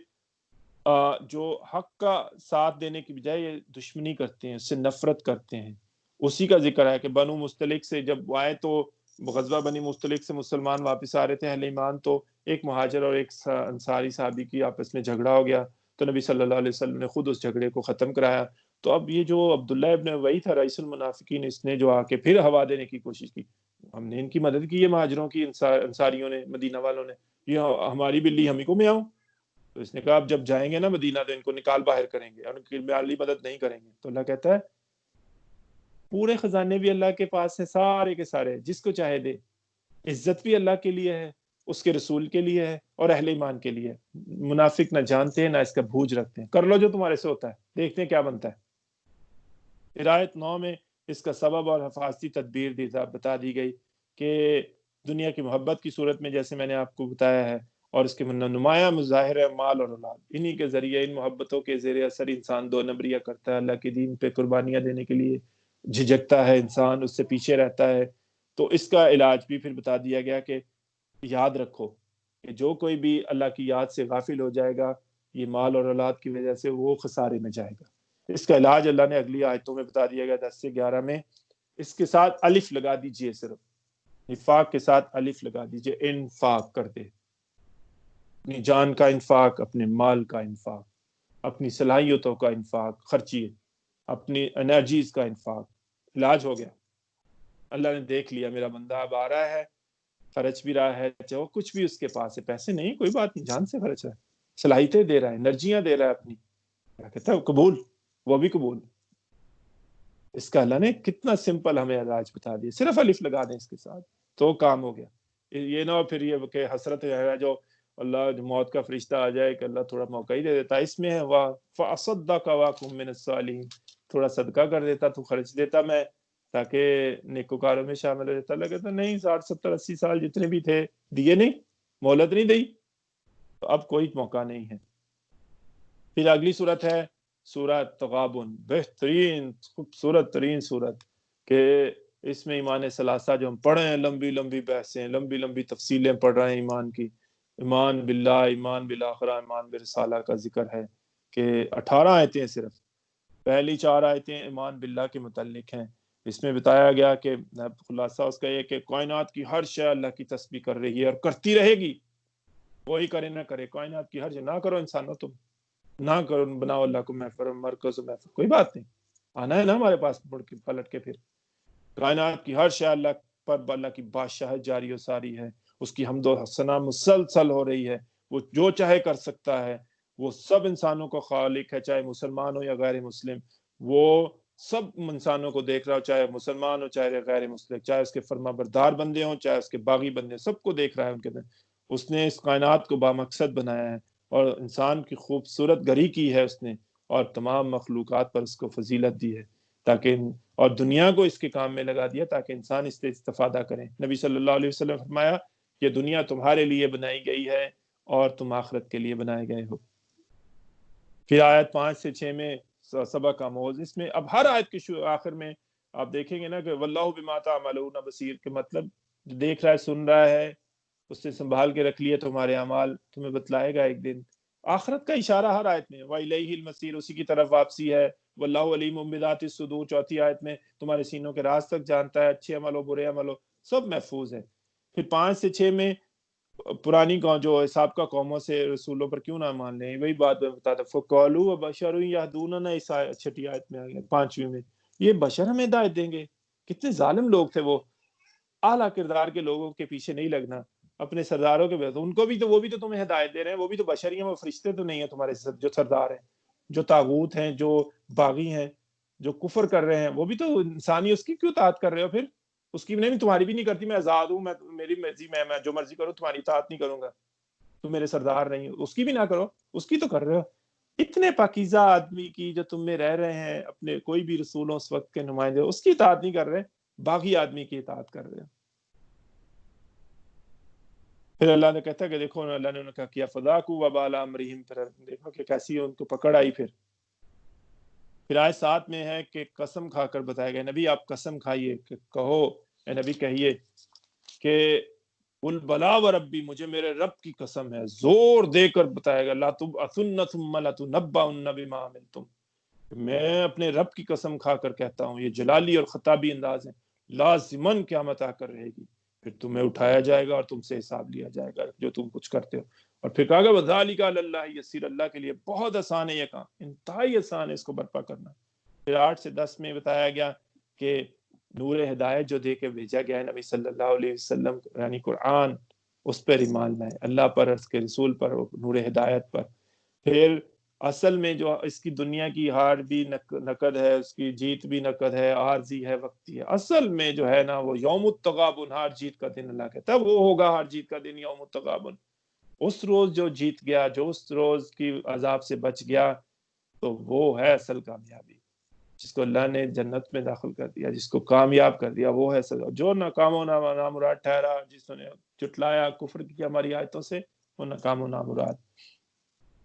جو حق کا ساتھ دینے کی بجائے یہ دشمنی کرتے ہیں، اس سے نفرت کرتے ہیں۔ اسی کا ذکر ہے کہ بنو مستلق سے جب آئے تو غزوہ بنی مستلق سے مسلمان واپس آ رہے تھے اہل ایمان، تو ایک مہاجر اور ایک انصاری صحابی کی آپس میں جھگڑا ہو گیا، تو نبی صلی اللہ علیہ وسلم نے خود اس جھگڑے کو ختم کرایا۔ تو اب یہ جو عبداللہ ابن ابی تھا رئیس المنافقین، اس نے جو آ کے پھر ہوا دینے کی کوشش کی، ہم نے ان کی مدد کی ہے مہاجروں کی، انصاریوں نے، مدینہ والوں نے، یہ ہماری بلی ہم ہی کو میں آؤں۔ تو اس نے کہا اب جب جائیں گے نا مدینہ تو ان کو نکال باہر کریں گے اور ان کی مالی مدد نہیں کریں گے۔ تو اللہ کہتا ہے پورے خزانے بھی اللہ کے پاس ہیں، سارے کے سارے، جس کو چاہے دے، عزت بھی اللہ کے لیے ہے، اس کے رسول کے لیے ہے، اور اہل ایمان کے لیے ہے۔ منافق نہ جانتے ہیں نہ اس کا بھوج رکھتے ہیں، کر لو جو تمہارے سے ہوتا ہے، دیکھتے ہیں کیا بنتا ہے۔ آیت 9 میں اس کا سبب اور حفاظتی تدبیر بتا دی گئی کہ دنیا کی محبت کی صورت میں، جیسے میں نے آپ کو بتایا ہے، اور اس کے نمایاں مظاہر ہے مال اور اولاد. انہی کے ذریعے ان محبتوں کے زیر اثر انسان دو نمبریاں کرتا ہے, اللہ کے دین پہ قربانیاں دینے کے لیے جھجکتا ہے انسان, اس سے پیچھے رہتا ہے. تو اس کا علاج بھی پھر بتا دیا گیا کہ یاد رکھو کہ جو کوئی بھی اللہ کی یاد سے غافل ہو جائے گا یہ مال اور اولاد کی وجہ سے وہ خسارے میں جائے گا. اس کا علاج اللہ نے اگلی آیتوں میں بتا دیا گیا 10 سے 11 میں. اس کے ساتھ الف لگا دیجئے, صرف نفاق کے ساتھ الف لگا دیجئے, انفاق کر دے, اپنی جان کا انفاق, اپنے مال کا انفاق, اپنی صلاحیتوں کا انفاق خرچیے, اپنی انرجیز کا انفاق. علاج ہو گیا. اللہ نے دیکھ لیا میرا بندہ اب آ رہا ہے, خرچ بھی رہا ہے, چاہے کچھ بھی اس کے پاس ہے, پیسے نہیں کوئی بات نہیں, جان سے خرچ ہے, صلاحیتیں دے رہا ہے, انرجیاں دے رہا ہے اپنی, کیا کہتا ہے قبول, وہ بھی قبول. اس کا اللہ نے کتنا سمپل ہمیں علاج بتا دیا, صرف الف لگا دیں اس کے ساتھ تو کام ہو گیا. یہ نہ ہو پھر یہ کہ حسرت ہے جو اللہ موت کا فرشتہ آ جائے کہ اللہ تھوڑا موقع ہی دے دیتا. اس میں ہے فَأَصَدَّقَ وَأَكُن مِّنَ الصَّالِحِينَ, تھوڑا صدقہ کر دیتا, تو خرچ دیتا میں تاکہ نیکوکاروں میں شامل ہو جاتا. اللہ کہتا نہیں, 60 70 80 سال جتنے بھی تھے دیے نہیں, مہلت نہیں دی, تو اب کوئی موقع نہیں ہے. پھر اگلی صورت ہے سورۃ تغابن, بہترین خوبصورت ترین صورت, کہ اس میں ایمان ثلاثہ جو ہم پڑھ رہے ہیں, لمبی لمبی بحثیں, لمبی لمبی تفصیلیں پڑھ رہے ہیں ایمان کی. ایمان باللہ, ایمان بالآخرہ, ایمان برسالہ کا ذکر ہے کہ 18 آیتیں صرف. پہلی 4 آیتیں ایمان باللہ کے متعلق ہیں. اس میں بتایا گیا کہ خلاصہ اس کا یہ کہ کائنات کی ہر شے اللہ کی تسبیح کر رہی ہے اور کرتی رہے گی, وہی کرے نہ کرے. کائنات کی ہر شے, نہ کرو انسانوں, تم نہ کرو, بناؤ اللہ کو محفر, مرکز و محفر, کوئی بات نہیں, آنا ہے نا ہمارے پاس مڑ کے پلٹ کے. پھر کائنات کی ہر شے اللہ پر اللہ کی بادشاہت جاری و ساری ہے, اس کی حمد و ثنا مسلسل ہو رہی ہے. وہ جو چاہے کر سکتا ہے, وہ سب انسانوں کو خالق ہے, چاہے مسلمان ہو یا غیر مسلم. وہ سب انسانوں کو دیکھ رہا ہو, چاہے مسلمان ہو چاہے غیر مسلم, چاہے اس کے فرما بردار بندے ہوں چاہے اس کے باغی بندے ہوں, سب کو دیکھ رہا ہے ان کے دن. اس نے اس کائنات کو بامقصد بنایا ہے اور انسان کی خوبصورت گری کی ہے اس نے, اور تمام مخلوقات پر اس کو فضیلت دی ہے تاکہ, اور دنیا کو اس کے کام میں لگا دیا تاکہ انسان اس سے استفادہ کریں. نبی صلی اللہ علیہ وسلم فرمایا یہ دنیا تمہارے لیے بنائی گئی ہے اور تم آخرت کے لیے بنائے گئے ہو. پھر آیت 5 سے 6 میں سبق آموز. اس میں اب ہر آیت کے آخر میں آپ دیکھیں گے نا کہ واللہ بما تعملون بصیر, کے مطلب جو دیکھ رہا ہے, سن رہا ہے, اس سے سنبھال کے رکھ لیے تمہارے اعمال, تمہیں بتلائے گا ایک دن. آخرت کا اشارہ ہر آیت میں, وَإِلَيْهِ الْمَصِيرُ, اسی کی طرف واپسی ہے. واللہ علیم بذات الصدور, چوتھی آیت میں تمہارے سینوں کے راز تک جانتا ہے, اچھے عمل ہو برے عمل ہو سب محفوظ ہے. پھر 5 سے 6 میں پرانی جو سابقہ قوموں سے رسولوں پر کیوں نہ مان لیں, وہی بات میں بتاتا. فَقَالُوا وَبَشَرٌ يَهْدُونَنَا, چھٹی آیت میں آ گیا, 5ویں میں یہ بشر ہمیں ہدایت دیں گے. کتنے ظالم لوگ تھے وہ, اعلیٰ کردار کے لوگوں کے پیچھے نہیں لگنا, اپنے سرداروں کے ان کو بھی تو, وہ بھی تو تمہیں ہدایت دے رہے ہیں, وہ بھی تو بشر ہی ہیں, وہ فرشتے تو نہیں ہیں تمہارے جو سردار ہیں, جو طاغوت ہیں, جو باغی ہیں, جو کفر کر رہے ہیں, وہ بھی تو انسانی, اس کی کیوں اطاعت کر رہے ہو؟ پھر اس کی نہیں, تمہاری بھی نہیں کرتی, میں آزاد ہوں, میں میری مرضی, میں جو مرضی کروں, تمہاری اطاعت نہیں کروں گا, تم میرے سردار نہیں, اس کی بھی نہ کرو, اس کی تو کر رہے ہو. اتنے پاکیزہ آدمی کی جو تم میں رہ رہے ہیں, اپنے کوئی بھی رسولوں اس وقت کے نمائندے, اس کی اطاعت نہیں کر رہے, باغی آدمی کی اطاعت کر رہے ہیں. پھر اللہ نے کہتا ہے کہ دیکھو اللہ نے انہیں کیا فذاقوا وبال امرہم, پھر دیکھو کہ کیسی ان کو پکڑ آئی. پھر آیت 7 میں ہے کہ قسم کھا کر بتایا گیا, نبی آپ قسم کھائیے, کہ کہو اے نبی کہیے کہ قل بلا وربی, مجھے میرے رب کی قسم ہے, زور دے کر بتائے گا, لا تبعثن ثم لتنبؤن بما عملتم, میں اپنے رب کی قسم کھا کر کہتا ہوں, یہ جلالی اور خطابی انداز ہے, لازماً قیامت آ کر رہے گی, پھر تمہیں اٹھایا جائے گا اور تم سے حساب لیا جائے گا جو تم کچھ کرتے ہو. اور پھر کہا گا وذالک علی اللہ یسیر, اللہ کے لیے بہت آسان ہے یہ کام, انتہائی آسان ہے اس کو برپا کرنا. پھر 8 سے 10 میں بتایا گیا کہ نور ہدایت جو دے کے بھیجا گیا ہے نبی صلی اللہ علیہ وسلم, یعنی قرآن, اس پر ایمان لائے, اللہ پر, اس کے رسول پر, نور ہدایت پر. پھر اصل میں جو اس کی دنیا کی ہار بھی نقد ہے, اس کی جیت بھی نقد ہے, عارضی ہے, وقتی ہے. اصل میں جو ہے نا وہ یوم التغابن, ہار جیت کا دن, اللہ کہتا ہے وہ ہوگا ہار جیت کا دن, یوم التغابن. اس روز جو جیت گیا, جو اس روز کی عذاب سے بچ گیا, تو وہ ہے اصل کامیابی. جس کو اللہ نے جنت میں داخل کر دیا, جس کو کامیاب کر دیا, وہ ہے اصل. جو ناکام و نامراد ٹھہرا, جس نے جھٹلایا, کفر کیا ہماری آیتوں سے, وہ ناکام و نامراد۔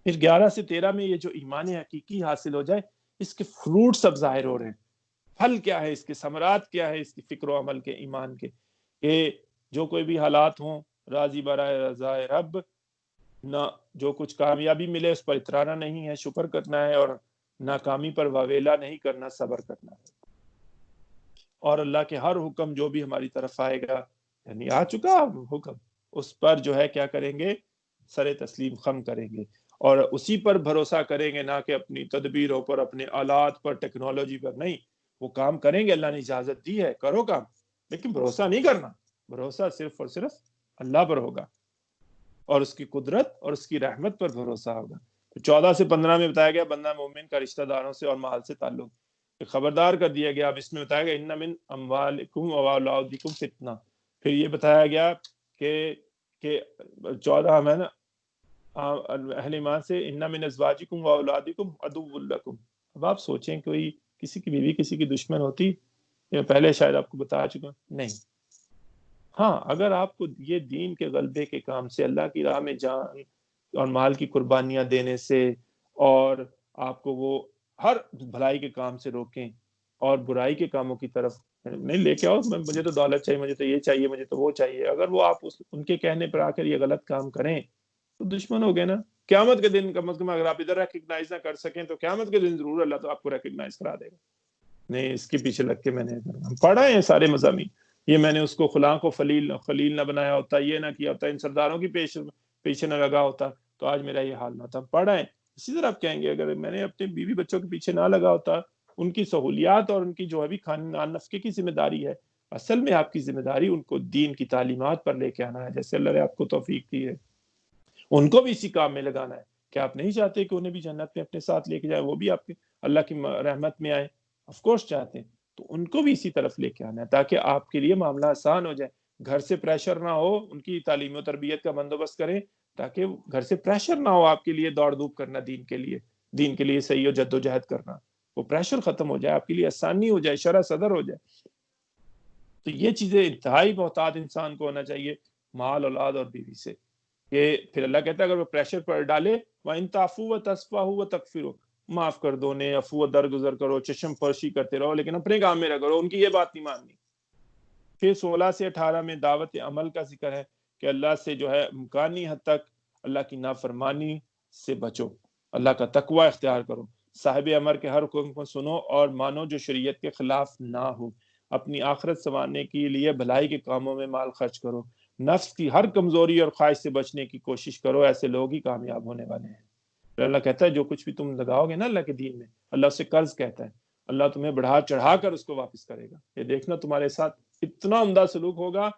پھر 11 سے 13 میں یہ جو ایمان حقیقی حاصل ہو جائے، اس کے فروٹس اب ظاہر ہو رہے ہیں، پھل کیا ہے اس کے، ثمرات کیا ہے اس کی فکر و عمل کے، ایمان کے، کہ جو کوئی بھی حالات ہوں راضی برائے رضا رب، نہ جو کچھ کامیابی ملے اس پر اترانا نہیں ہے، شکر کرنا ہے، اور ناکامی پر واویلا نہیں کرنا، صبر کرنا ہے، اور اللہ کے ہر حکم جو بھی ہماری طرف آئے گا، یعنی آ چکا حکم، اس پر جو ہے کیا کریں گے، سر تسلیم خم کریں گے، اور اسی پر بھروسہ کریں گے، نہ کہ اپنی تدبیروں پر، اپنے آلات پر، ٹیکنالوجی پر نہیں۔ وہ کام کریں گے، اللہ نے اجازت دی ہے، کرو کام، لیکن بھروسہ نہیں کرنا، بھروسہ صرف اور صرف اللہ پر ہوگا، اور اس کی قدرت اور اس کی رحمت پر بھروسہ ہوگا۔ 14 سے 15 میں بتایا گیا بندہ مومن کا رشتہ داروں سے اور مال سے تعلق خبردار کر دیا گیا۔ اب اس میں بتایا گیا ان من اموالکم و اولادکم فتنہ، پھر یہ بتایا گیا کہ 14 میں نا اہل ایمان سے ان من ازواجکم و اولادکم عدو لکم۔ اب آپ سوچیں کوئی کسی کی بیوی کسی کی دشمن ہوتی، یہ پہلے شاید آپ کو بتا چکا نہیں۔ ہاں اگر آپ کو یہ دین کے غلبے کے کام سے، اللہ کی راہ میں جان اور مال کی قربانیاں دینے سے، اور آپ کو وہ ہر بھلائی کے کام سے روکیں اور برائی کے کاموں کی طرف نہیں لے کے آؤ، مجھے تو دولت چاہیے، مجھے تو یہ چاہیے، مجھے تو وہ چاہیے، اگر وہ آپ ان کے کہنے پر آ کر یہ غلط کام کریں تو دشمن ہو گئے نا۔ قیامت کے دن کم از کم اگر آپ ادھر ریکگنائز نہ کر سکیں تو قیامت کے دن ضرور اللہ تو آپ کو ریکگنائز کرا دے گا، نہیں اس کے پیچھے لگ کے میں نے پڑھا ہے سارے مضامین، یہ میں نے اس کو خلا کو خلیل نہ بنایا ہوتا، یہ نہ کیا ہوتا، ان سرداروں کی پیچھے نہ لگا ہوتا تو آج میرا یہ حال نہ تھا۔ پڑھا ہے اسی طرح آپ کہیں گے اگر میں نے اپنے بیوی بچوں کے پیچھے نہ لگا ہوتا، ان کی سہولیات اور ان کی جو ابھی خاندان نفقے کی ذمہ داری ہے، اصل میں آپ کی ذمہ داری ان کو دین کی تعلیمات پر لے کے آنا ہے، جیسے اللہ نے آپ کو توفیق دی ہے ان کو بھی اسی کام میں لگانا ہے۔ کیا آپ نہیں چاہتے کہ انہیں بھی جنت میں اپنے ساتھ لے کے جائے، وہ بھی آپ کے اللہ کی رحمت میں آئے؟ آف کورس چاہتے ہیں، تو ان کو بھی اسی طرف لے کے آنا ہے تاکہ آپ کے لیے معاملہ آسان ہو جائے، گھر سے پریشر نہ ہو، ان کی تعلیم و تربیت کا بندوبست کریں تاکہ گھر سے پریشر نہ ہو آپ کے لیے دوڑ دھوپ کرنا دین کے لیے صحیح و جد و جہد کرنا، وہ پریشر ختم ہو جائے، آپ کے لیے آسانی ہو جائے، شرح صدر ہو جائے۔ تو یہ چیزیں انتہائی محتاط انسان کو ہونا چاہیے مال، اولاد اور بیوی سے، کہ پھر اللہ کہتا ہے اگر وہ پریشر پر ڈالے وَإِن تَعْفُوا وَتَصْفَحُوا وَتَغْفِرُوا، معاف کر دو، انہیں عفو و درگزر کرو، چشم پرشی کرتے رہو، لیکن اپنے کام میں نہ کرو، ان کی یہ بات نہیں ماننی۔ پھر 16 سے 18 میں دعوت عمل کا ذکر ہے کہ اللہ سے جو ہے امکانی حد تک اللہ کی نافرمانی سے بچو، اللہ کا تقوی اختیار کرو، صاحب امر کے ہر حکم کو سنو اور مانو جو شریعت کے خلاف نہ ہو، اپنی آخرت سنوارنے کے لیے بھلائی کے کاموں میں مال خرچ کرو، نفس کی ہر کمزوری اور خواہش سے بچنے کی کوشش کرو، ایسے لوگ ہی کامیاب ہونے والے ہیں۔ پھر اللہ کہتا ہے جو کچھ بھی تم لگاؤ گے نا اللہ کے دین میں، اللہ اسے قرض کہتا ہے، اللہ تمہیں بڑھا چڑھا کر اس کو واپس کرے گا۔ یہ دیکھنا تمہارے ساتھ اتنا عمدہ سلوک ہوگا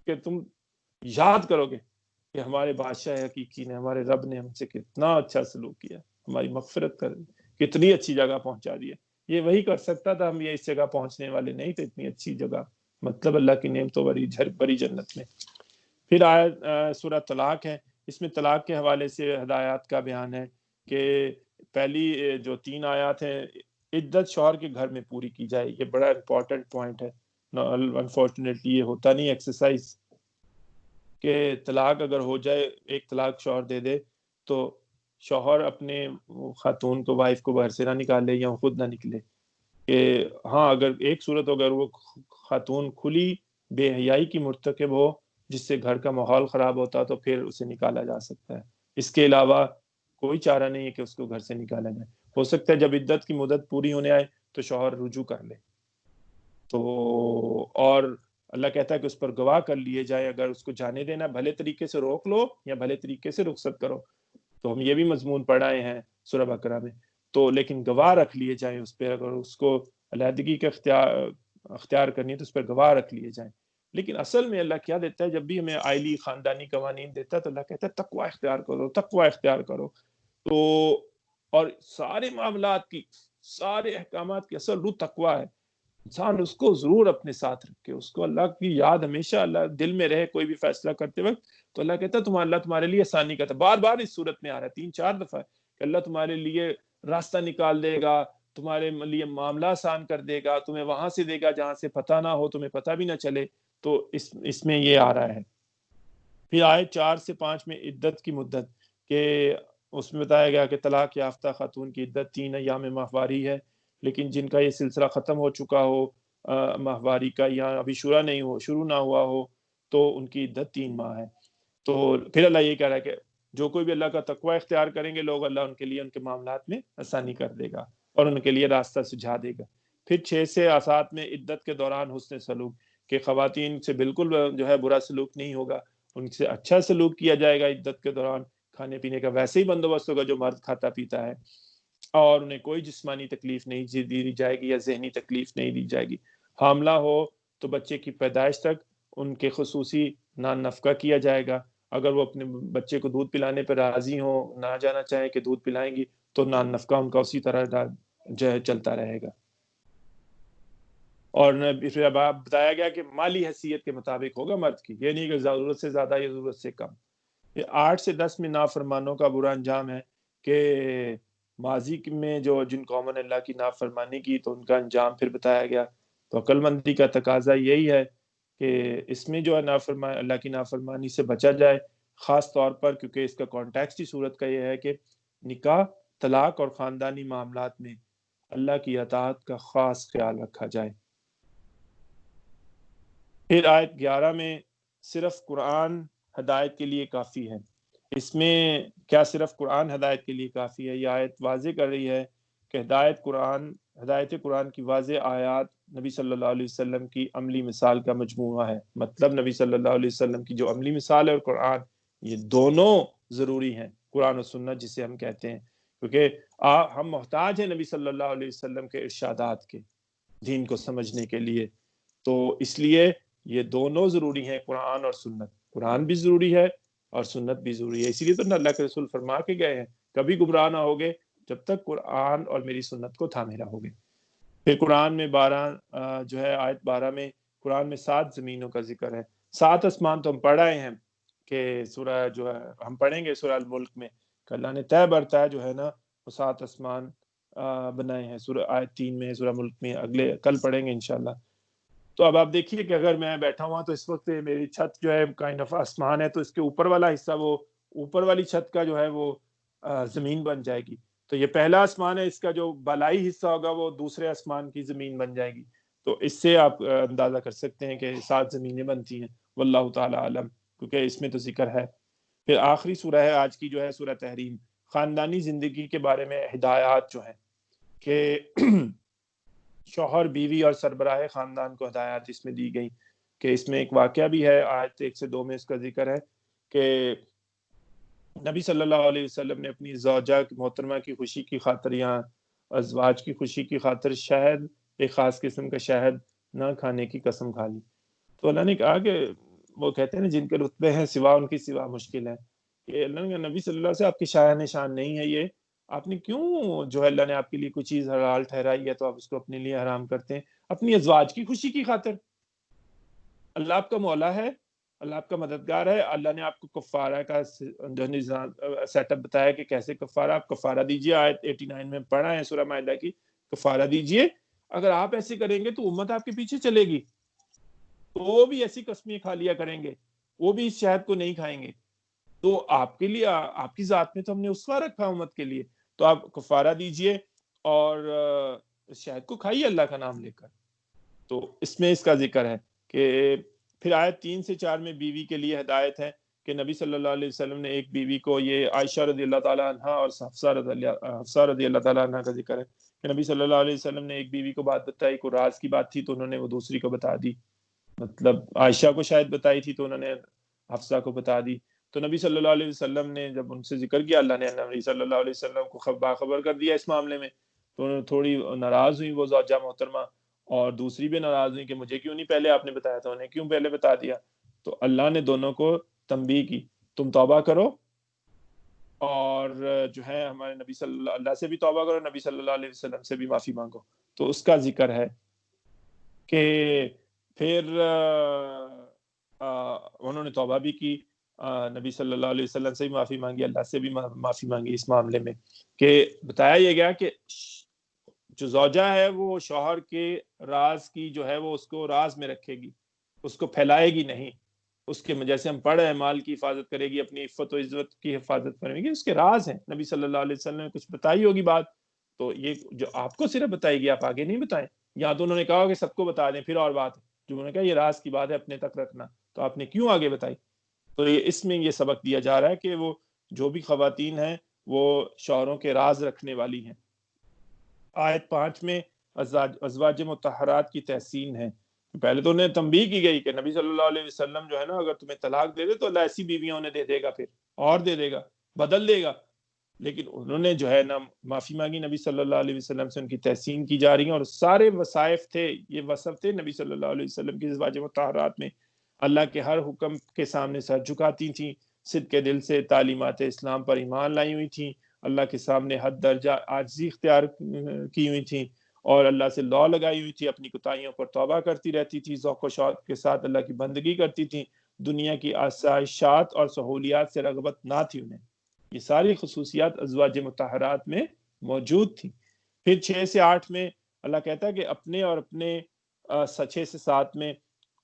کہ تم یاد کرو گے کہ ہمارے بادشاہ حقیقی نے، ہمارے رب نے ہم سے کتنا اچھا سلوک کیا، ہماری مغفرت کر کتنی اچھی جگہ پہنچا دی ہے۔ یہ وہی کر سکتا تھا، ہم یہ اس جگہ پہنچنے والے نہیں تھے، اتنی اچھی جگہ، مطلب اللہ کی نعمتوں بری جنت میں۔ پھر آیت سورہ طلاق ہے، اس میں طلاق کے حوالے سے ہدایات کا بیان ہے کہ پہلی جو 3 آیات ہیں، عدت شوہر کے گھر میں پوری کی جائے، یہ بڑا امپورٹنٹ پوائنٹ ہے، انفارچونیٹلی یہ ہوتا نہیں ایکسرسائز، کہ طلاق اگر ہو جائے، ایک طلاق شوہر دے دے تو شوہر اپنے خاتون کو، وائف کو باہر سے نہ نکالے یا خود نہ نکلے، کہ ہاں اگر ایک صورت اگر وہ خاتون کھلی بے حیائی کی مرتکب ہو جس سے گھر کا ماحول خراب ہوتا تو پھر اسے نکالا جا سکتا ہے، اس کے علاوہ کوئی چارہ نہیں ہے کہ اس کو گھر سے نکالا جائے۔ ہو سکتا ہے جب عدت کی مدت پوری ہونے آئے تو شوہر رجوع کر لے، تو اور اللہ کہتا ہے کہ اس پر گواہ کر لیے جائے، اگر اس کو جانے دینا بھلے طریقے سے روک لو یا بھلے طریقے سے رخصت کرو، تو ہم یہ بھی مضمون پڑھائے ہیں سورہ بقرہ میں، تو لیکن گواہ رکھ لیے جائیں اس پہ، اگر اس کو علیحدگی کا اختیار کرنی ہے تو اس پر گواہ رکھ لیے جائیں۔ لیکن اصل میں اللہ کیا دیتا ہے، جب بھی ہمیں آئلی خاندانی قوانین دیتا ہے تو اللہ کہتا ہے تقوی اختیار کرو، تقوی اختیار کرو۔ تو اور سارے معاملات کی، سارے احکامات کی اصل روح تقوی ہے، انسان اس کو ضرور اپنے ساتھ رکھے، اس کو اللہ کی یاد ہمیشہ اللہ دل میں رہے کوئی بھی فیصلہ کرتے وقت، تو اللہ کہتا ہے اللہ تمہارے لیے آسانی کرتا ہے، بار بار اس صورت میں آ رہا ہے 3-4 دفعہ کہ اللہ تمہارے لیے راستہ نکال دے گا، تمہارے لیے معاملہ آسان کر دے گا، تمہیں وہاں سے دے گا جہاں سے پتہ نہ ہو، تمہیں پتہ بھی نہ چلے، تو اس میں یہ آ رہا ہے۔ پھر آیت 4 سے 5 میں عدت کی مدت کہ اس میں بتایا گیا کہ طلاق یافتہ خاتون کی عدت 3 ایام ماہواری ہے، لیکن جن کا یہ سلسلہ ختم ہو چکا ہو ماہواری کا، یا ابھی شروع نہ ہوا ہو، تو ان کی عدت 3 ماہ ہے۔ تو پھر اللہ یہ کہہ رہا ہے کہ جو کوئی بھی اللہ کا تقوی اختیار کریں گے لوگ، اللہ ان کے لیے ان کے معاملات میں آسانی کر دے گا اور ان کے لیے راستہ سجھا دے گا۔ پھر 6 سے 7 میں عدت کے دوران حسن سلوک کہ خواتین سے بالکل جو ہے برا سلوک نہیں ہوگا، ان سے اچھا سلوک کیا جائے گا عدت کے دوران، کھانے پینے کا ویسے ہی بندوبست ہوگا جو مرد کھاتا پیتا ہے، اور انہیں کوئی جسمانی تکلیف نہیں دی جائے گی یا ذہنی تکلیف نہیں دی جائے گی۔ حاملہ ہو تو بچے کی پیدائش تک ان کے خصوصی نان نفقہ کیا جائے گا۔ اگر وہ اپنے بچے کو دودھ پلانے پر راضی ہوں، نہ جانا چاہیں کہ دودھ پلائیں گی، تو نان نفقہ ان کا اسی طرح جو ہے چلتا رہے گا۔ اور پھر بتایا گیا کہ مالی حیثیت کے مطابق ہوگا مرد کی، یہ نہیں کہ ضرورت سے زیادہ یا ضرورت سے کم۔ 8 سے 10 میں نافرمانوں کا برا انجام ہے کہ ماضی میں جو جن قوموں نے اللہ کی نافرمانی کی تو ان کا انجام پھر بتایا گیا۔ تو عقل مندی کا تقاضا یہی ہے کہ اس میں جو ہے اللہ کی نافرمانی سے بچا جائے، خاص طور پر کیونکہ اس کا کانٹیکسٹ ہی صورت کا یہ ہے کہ نکاح، طلاق اور خاندانی معاملات میں اللہ کی اطاعت کا خاص خیال رکھا جائے۔ پھر آیت 11 میں صرف قرآن ہدایت کے لیے کافی ہے۔ اس میں کیا صرف قرآن ہدایت کے لیے کافی ہے؟ یہ آیت واضح کر رہی ہے کہ ہدایت قرآن کی واضح آیات نبی صلی اللہ علیہ وسلم کی عملی مثال کا مجموعہ ہے۔ مطلب نبی صلی اللہ علیہ وسلم کی جو عملی مثال ہے اور قرآن، یہ دونوں ضروری ہیں، قرآن و سنت جسے ہم کہتے ہیں، کیونکہ ہم محتاج ہیں نبی صلی اللہ علیہ وسلم کے ارشادات کے دین کو سمجھنے کے لیے۔ تو اس لیے یہ دونوں ضروری ہیں، قرآن اور سنت۔ قرآن بھی ضروری ہے اور سنت بھی ضروری ہے، اسی لیے تو اللہ کے رسول فرما کے گئے ہیں کبھی گمراہ نہ ہوگے جب تک قرآن اور میری سنت کو تھامے رہو گے۔ پھر قرآن میں 12 جو ہے آیت 12 میں قرآن میں 7 زمینوں کا ذکر ہے۔ 7 آسمان تو ہم پڑھ رہے ہیں کہ سورہ جو ہے ہم پڑھیں گے سورہ الملک میں کہ اللہ نے طے برطے جو ہے نا وہ 7 آسمان بنائے ہیں، سورہ آیت 3 میں، سورہ ملک میں کل پڑھیں گے انشاءاللہ۔ تو اب آپ دیکھیے کہ اگر میں بیٹھا ہوا تو اس وقت میری چھت جو ہے کائنڈ آف آسمان ہے، تو اس کے اوپر والا حصہ، وہ اوپر والی چھت کا جو ہے وہ زمین بن جائے گی۔ تو یہ پہلا آسمان ہے، اس کا جو بالائی حصہ ہوگا وہ دوسرے آسمان کی زمین بن جائے گی۔ تو اس سے آپ اندازہ کر سکتے ہیں کہ 7 زمینیں بنتی ہیں، واللہ تعالی عالم، کیونکہ اس میں تو ذکر ہے۔ پھر آخری سورہ ہے آج کی جو ہے سورہ تحریم، خاندانی زندگی کے بارے میں ہدایات جو ہیں کہ شوہر، بیوی اور سربراہ خاندان کو ہدایات اس میں دی گئی کہ اس میں ایک واقعہ بھی ہے، آیت 1 سے 2 میں اس کا ذکر ہے کہ نبی صلی اللہ علیہ وسلم نے اپنی زوجہ محترمہ کی خوشی کی خاطر یا ازواج کی خوشی کی خاطر شہد، ایک خاص قسم کا شہد نہ کھانے کی قسم کھا لی۔ تو اللہ نے کہا کہ وہ کہتے ہیں نا جن کے رتبے ہیں سوا ان کی سوا مشکل ہے، کہ اللہ نے کہا نبی صلی اللہ سے آپ کی شایان شان نہیں ہے یہ، آپ نے کیوں جو ہے اللہ نے آپ کے لیے کوئی چیز حلال ٹھہرائی ہے تو آپ اس کو اپنے لیے حرام کرتے ہیں اپنی ازواج کی خوشی کی خاطر؟ اللہ آپ کا مولا ہے، اللہ آپ کا مددگار ہے، اللہ نے آپ کو کفارہ کا جو نظام سیٹ اپ بتایا کہ کیسے کفارہ، آپ کفارہ دیجئے، آیت 89 میں پڑھا ہے سورہ مائدہ کی، کفارہ دیجئے۔ اگر آپ ایسے کریں گے تو امت آپ کے پیچھے چلے گی، تو وہ بھی ایسی قسمیں کھا لیا کریں گے، وہ بھی اس شہد کو نہیں کھائیں گے۔ تو آپ کے لیے، آپ کی ذات میں تو ہم نے اسوہ رکھا امت کے لیے، تو آپ کفارہ دیجئے اور اس شہد کو کھائیے اللہ کا نام لے کر۔ تو اس میں اس کا ذکر ہے کہ پھر آیت 3 سے 4 میں بیوی کے لیے ہدایت ہے کہ نبی صلی اللہ علیہ وسلم نے ایک بیوی کو، یہ عائشہ رضی اللہ تعالیٰ عنہ اور حفصہ رضی اللہ تعالیٰ عنہ کا ذکر ہے کہ نبی صلی اللہ علیہ وسلم نے ایک بیوی کو بات بتائی، کوئی راز کی بات تھی تو انہوں نے وہ دوسری کو بتا دی، مطلب عائشہ کو شاید بتائی تھی تو انہوں نے حفصہ کو بتا دی۔ تو نبی صلی اللہ علیہ وسلم نے جب ان سے ذکر کیا، اللہ نے نبی صلی اللہ علیہ وسلم کو باخبر کر دیا اس معاملے میں، تو تھوڑی ناراض ہوئی وہ زوجہ محترمہ، اور دوسری بھی ناراض ہوئی کہ مجھے کیوں نہیں پہلے آپ نے بتایا تھا، انہیں کیوں پہلے بتا دیا؟ تو اللہ نے دونوں کو تنبیہ کی، تم توبہ کرو اور جو ہے ہمارے نبی صلی اللہ سے بھی توبہ کرو، نبی صلی اللہ علیہ وسلم سے بھی معافی مانگو۔ تو اس کا ذکر ہے کہ پھر انہوں نے توبہ بھی کی، نبی صلی اللہ علیہ وسلم سے بھی معافی مانگی، اللہ سے بھی معافی مانگی اس معاملے میں، کہ بتایا یہ گیا کہ جو زوجہ ہے وہ شوہر کے راز کی جو ہے وہ اس کو راز میں رکھے گی، اس کو پھیلائے گی نہیں، اس کے جیسے ہم پڑھ رہے ہیں مال کی حفاظت کرے گی، اپنی عفت و عزت کی حفاظت کرے گی، اس کے راز ہیں، نبی صلی اللہ علیہ وسلم نے کچھ بتائی ہوگی بات، تو یہ جو آپ کو صرف بتائے گی، آپ آگے نہیں بتائیں، یا تو انہوں نے کہا کہ سب کو بتا دیں پھر اور بات ہے، جو انہوں نے کہا یہ راز کی بات ہے اپنے تک رکھنا، تو آپ نے کیوں آگے بتائی؟ تو اس میں یہ سبق دیا جا رہا ہے کہ وہ جو بھی خواتین ہیں وہ شوہروں کے راز رکھنے والی ہیں۔ آیت 5 میں ازواج مطہرات کی تحسین ہے۔ پہلے تو انہیں تنبیہ کی گئی کہ نبی صلی اللہ علیہ وسلم جو ہے نا، اگر تمہیں طلاق دے دے تو اللہ ایسی بیویاں انہیں دے دے گا، پھر اور دے دے گا، بدل دے گا، لیکن انہوں نے جو ہے نا معافی مانگی نبی صلی اللہ علیہ وسلم سے، ان کی تحسین کی جا رہی ہے، اور سارے وصائف تھے، یہ وصف تھے نبی صلی اللہ علیہ وسلم کی ازواج مطہرات میں، اللہ کے ہر حکم کے سامنے سر جھکاتی تھیں، صدق کے دل سے تعلیمات اسلام پر ایمان لائی ہوئی تھیں، اللہ کے سامنے حد درجہ عاجزی اختیار کی ہوئی تھیں، اور اللہ سے لو لگائی ہوئی تھی، اپنی کوتاہیوں پر توبہ کرتی رہتی تھی، ذوق و شوق کے ساتھ اللہ کی بندگی کرتی تھیں، دنیا کی آسائشات اور سہولیات سے رغبت نہ تھی انہیں۔ یہ ساری خصوصیات ازواج مطہرات میں موجود تھیں۔ پھر 6 سے 8 میں اللہ کہتا ہے کہ اپنے اور اپنے 6 سے 7 میں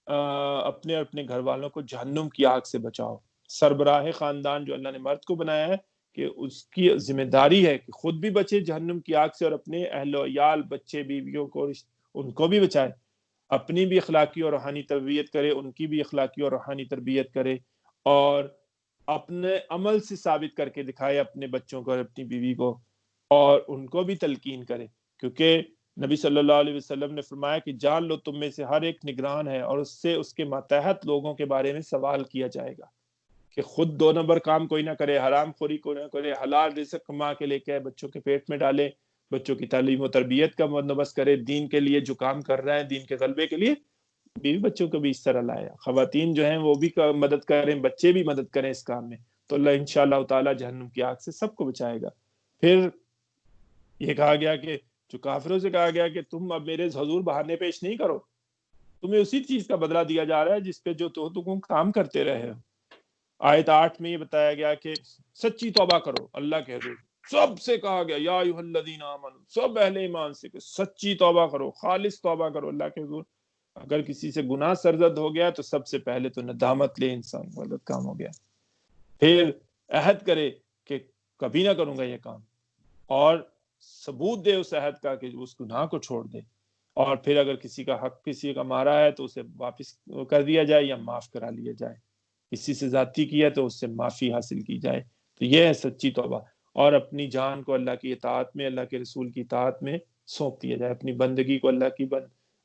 اپنے اور اپنے گھر والوں کو جہنم کی آگ سے بچاؤ۔ سربراہ خاندان جو اللہ نے مرد کو بنایا ہے کہ اس کی ذمہ داری ہے کہ خود بھی بچے جہنم کی آگ سے، اور اپنے اہل و عیال، بچے بیویوں کو، ان کو بھی بچائے، اپنی بھی اخلاقی اور روحانی تربیت کرے، ان کی بھی اخلاقی اور روحانی تربیت کرے، اور اپنے عمل سے ثابت کر کے دکھائے اپنے بچوں کو اور اپنی بیوی کو، اور ان کو بھی تلقین کرے، کیونکہ نبی صلی اللہ علیہ وسلم نے فرمایا کہ جان لو تم میں سے ہر ایک نگران ہے، اور اس سے اس کے ماتحت لوگوں کے بارے میں سوال کیا جائے گا، کہ خود 2 نمبر کام کوئی نہ کرے، حرام خوری کوئی نہ کرے، حلال رزق کما کے لے کے بچوں کے پیٹ میں ڈالے، بچوں کی تعلیم و تربیت کا بندوبست کرے، دین کے لیے جو کام کر رہے ہیں، دین کے غلبے کے لیے، بیوی بچوں کو بھی اس طرح لایا، خواتین جو ہیں وہ بھی مدد کریں، بچے بھی مدد کریں اس کام میں، تو اللہ انشاءاللہ تعالی جہنم کی آگ سے سب کو بچائے گا۔ پھر یہ کہا گیا کہ جو کافروں سے کہا گیا کہ تم اب میرے حضور بہانے پیش نہیں کرو، تمہیں اسی چیز کا بدلہ دیا جا رہا ہے جس پہ جو تم کام کرتے رہے ہو۔ آیت 8 میں یہ بتایا گیا کہ سچی توبہ کرو، اللہ کے حضور سب سے کہا گیا یا ایھا الذین آمنوا، سب اہل ایمان سے کہ سچی توبہ کرو، خالص توبہ کرو اللہ کے حضور۔ اگر کسی سے گناہ سرزد ہو گیا تو سب سے پہلے تو ندامت لے انسان، غلط کام ہو گیا، پھر عہد کرے کہ کبھی نہ کروں گا یہ کام، اور ثبوت دے اس عہد کا کہ اس گناہ کو چھوڑ دے، اور پھر اگر کسی کا حق کسی کا مارا ہے تو اسے واپس کر دیا جائے یا معاف کرا لیا جائے، کسی سے زیادتی کی ہے تو اس سے معافی حاصل کی جائے، تو یہ ہے سچی توبہ، اور اپنی جان کو اللہ کی اطاعت میں، اللہ کے رسول کی اطاعت میں سونپ دیا جائے، اپنی بندگی کو اللہ کی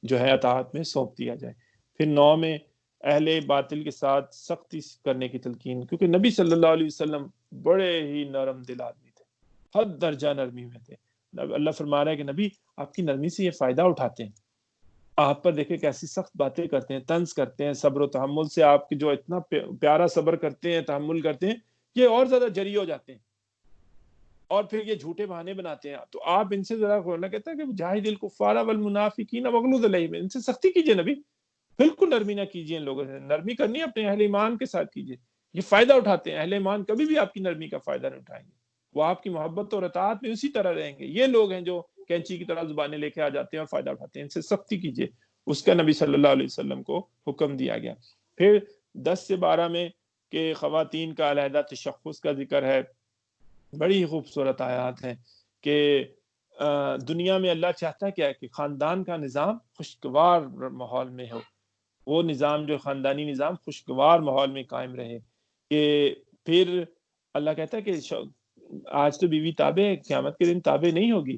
جو ہے اطاعت میں سونپ دیا جائے۔ پھر 9 میں اہل باطل کے ساتھ سختی کرنے کی تلقین، کیونکہ نبی صلی اللہ علیہ وسلم بڑے ہی نرم دل آدمی تھے، حد درجہ نرمی میں تھے، اللہ فرما رہا ہے کہ نبی آپ کی نرمی سے یہ فائدہ اٹھاتے ہیں، آپ پر دیکھیں کیسی سخت باتیں کرتے ہیں، طنز کرتے ہیں، صبر و تحمل سے آپ کی جو اتنا پیارا صبر کرتے ہیں، تحمل کرتے ہیں، یہ اور زیادہ جری ہو جاتے ہیں، اور پھر یہ جھوٹے بہانے بناتے ہیں، تو آپ ان سے ذرا اللہ کہتا ہے کہ جاہد الکفار والمنافقین واغلظ علیہم، ان سے سختی کیجئے نبی، بالکل نرمی نہ کیجئے ان لوگوں سے، نرمی کرنی ہے اپنے اہل ایمان کے ساتھ کیجئے، یہ فائدہ اٹھاتے ہیں، اہل ایمان کبھی بھی آپ کی نرمی کا فائدہ نہیں اٹھائیں گے، وہ آپ کی محبت اور اطاعت میں اسی طرح رہیں گے، یہ لوگ ہیں جو کینچی کی طرح زبانیں لے کے آ جاتے ہیں اور فائدہ اٹھاتے ہیں، ان سے سختی کیجئے، اس کا نبی صلی اللہ علیہ وسلم کو حکم دیا گیا۔ پھر 10 سے 12 میں کہ خواتین کا علیحدہ تشخص کا ذکر ہے، بڑی خوبصورت آیات ہیں کہ دنیا میں اللہ چاہتا ہے کیا ہے کہ خاندان کا نظام خوشگوار ماحول میں ہو، وہ نظام جو خاندانی نظام خوشگوار ماحول میں قائم رہے، کہ پھر اللہ کہتا ہے کہ آج تو بیوی تابع ہے، قیامت کے دن تابع نہیں ہوگی،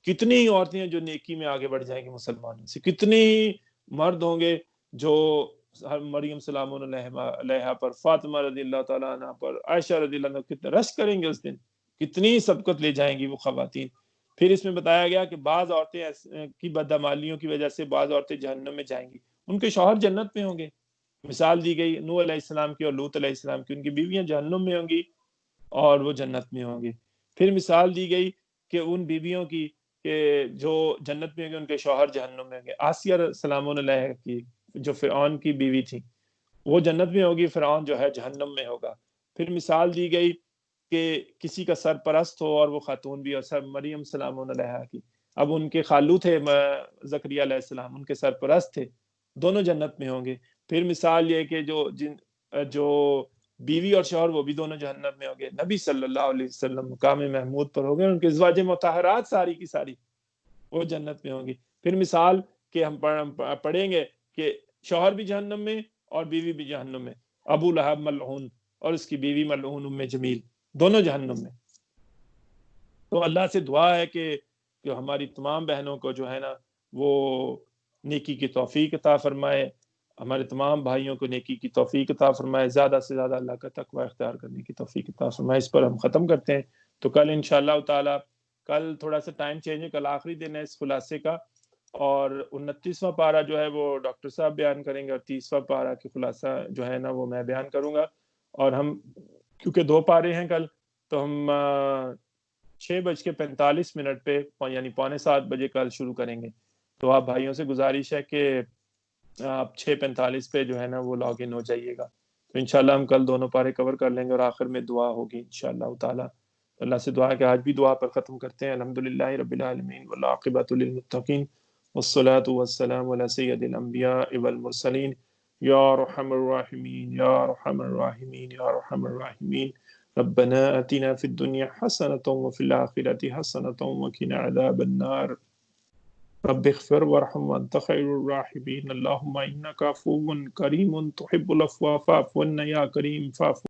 کتنی عورتیں ہیں جو نیکی میں آگے بڑھ جائیں گی مسلمانوں سے، کتنی مرد ہوں گے جو مریم سلام علیہا پر، فاطمہ رضی اللہ تعالیٰ عنہ پر، عائشہ رضی اللہ عنہ کتنا رشک کریں گے اس دن، کتنی سبقت لے جائیں گی وہ خواتین۔ پھر اس میں بتایا گیا کہ بعض عورتیں کی بدعمالیوں کی وجہ سے بعض عورتیں جہنم میں جائیں گی، ان کے شوہر جنت میں ہوں گے، مثال دی گئی نوح علیہ السلام کی اور لوط علیہ السلام کی، ان کی بیویاں جہنم میں ہوں گی اور وہ جنت میں ہوں گی۔ پھر مثال دی گئی کہ ان بیویوں کی کہ جو جنت میں ہوں گے ان کے شوہر جہنم میں ہوں گے، آسیہ سلام علیہ کی جو فرعون کی بیوی تھی وہ جنت میں ہوگی، فرعون جو ہے جہنم میں ہوگا۔ پھر مثال دی گئی کہ کسی کا سرپرست ہو اور وہ خاتون بھی، اور مریم سلام علیہ کی، اب ان کے خالو تھے زکریا علیہ السلام، ان کے سرپرست تھے، دونوں جنت میں ہوں گے۔ پھر مثال یہ کہ جو جو بیوی اور شوہر وہ بھی دونوں جہنم میں ہوں گے. نبی صلی اللہ علیہ وسلم مقام محمود پر ہو گئے, ان کے ازواج مطہرات ساری کی ساری وہ جنت میں ہوں گی. پھر مثال کہ ہم پڑھیں گے کہ شوہر بھی جہنم میں اور بیوی بھی جہنم میں, ابو لہب ملعون اور اس کی بیوی ملعون ام جمیل دونوں جہنم میں. تو اللہ سے دعا ہے کہ ہماری تمام بہنوں کو جو ہے نا وہ نیکی کی توفیق عطا فرمائے, ہمارے تمام بھائیوں کو نیکی کی توفیق عطا فرمائے, زیادہ سے زیادہ اللہ کا تقوی اختیار کرنے کی توفیق عطا فرمائے. اس پر ہم ختم کرتے ہیں. تو کل انشاءاللہ تعالی, کل تھوڑا سا ٹائم چینج ہے, کل آخری دن ہے اس خلاصے کا, اور 29واں پارہ جو ہے وہ ڈاکٹر صاحب بیان کریں گے, اور 30واں پارہ کی خلاصہ جو ہے نا وہ میں بیان کروں گا. اور ہم کیونکہ 2 پارے ہیں کل, تو ہم 6:45 پہ یعنی 6:45 بجے کل شروع کریں گے. تو آپ بھائیوں سے گزارش ہے کہ آپ 6:45 پہ جو ہے نا وہ لاگ ان ہو جائیے گا. تو انشاءاللہ ہم کل دونوں پارے کور کر لیں گے, اور آخر میں دعا ہوگی انشاءاللہ تعالی. اللہ سے دعا ہے کہ آج بھی دعا پر ختم کرتے ہیں. الحمدللہ رب العالمین والعاقبۃ للمتقین والصلاة والسلام علی سید الانبیاء والمرسلین یا ارحم الراحمین یا ارحم الراحمین یا ارحم الراحمین. ربنا آتنا فی الدنیا حسنة وفی الآخرة حسنة وقنا عذاب النار. رب اغفر وارحم وانت خیر الراحمین. اللهم انك عفو کریم تحب العفو فاعف عنا یا کریم فاعف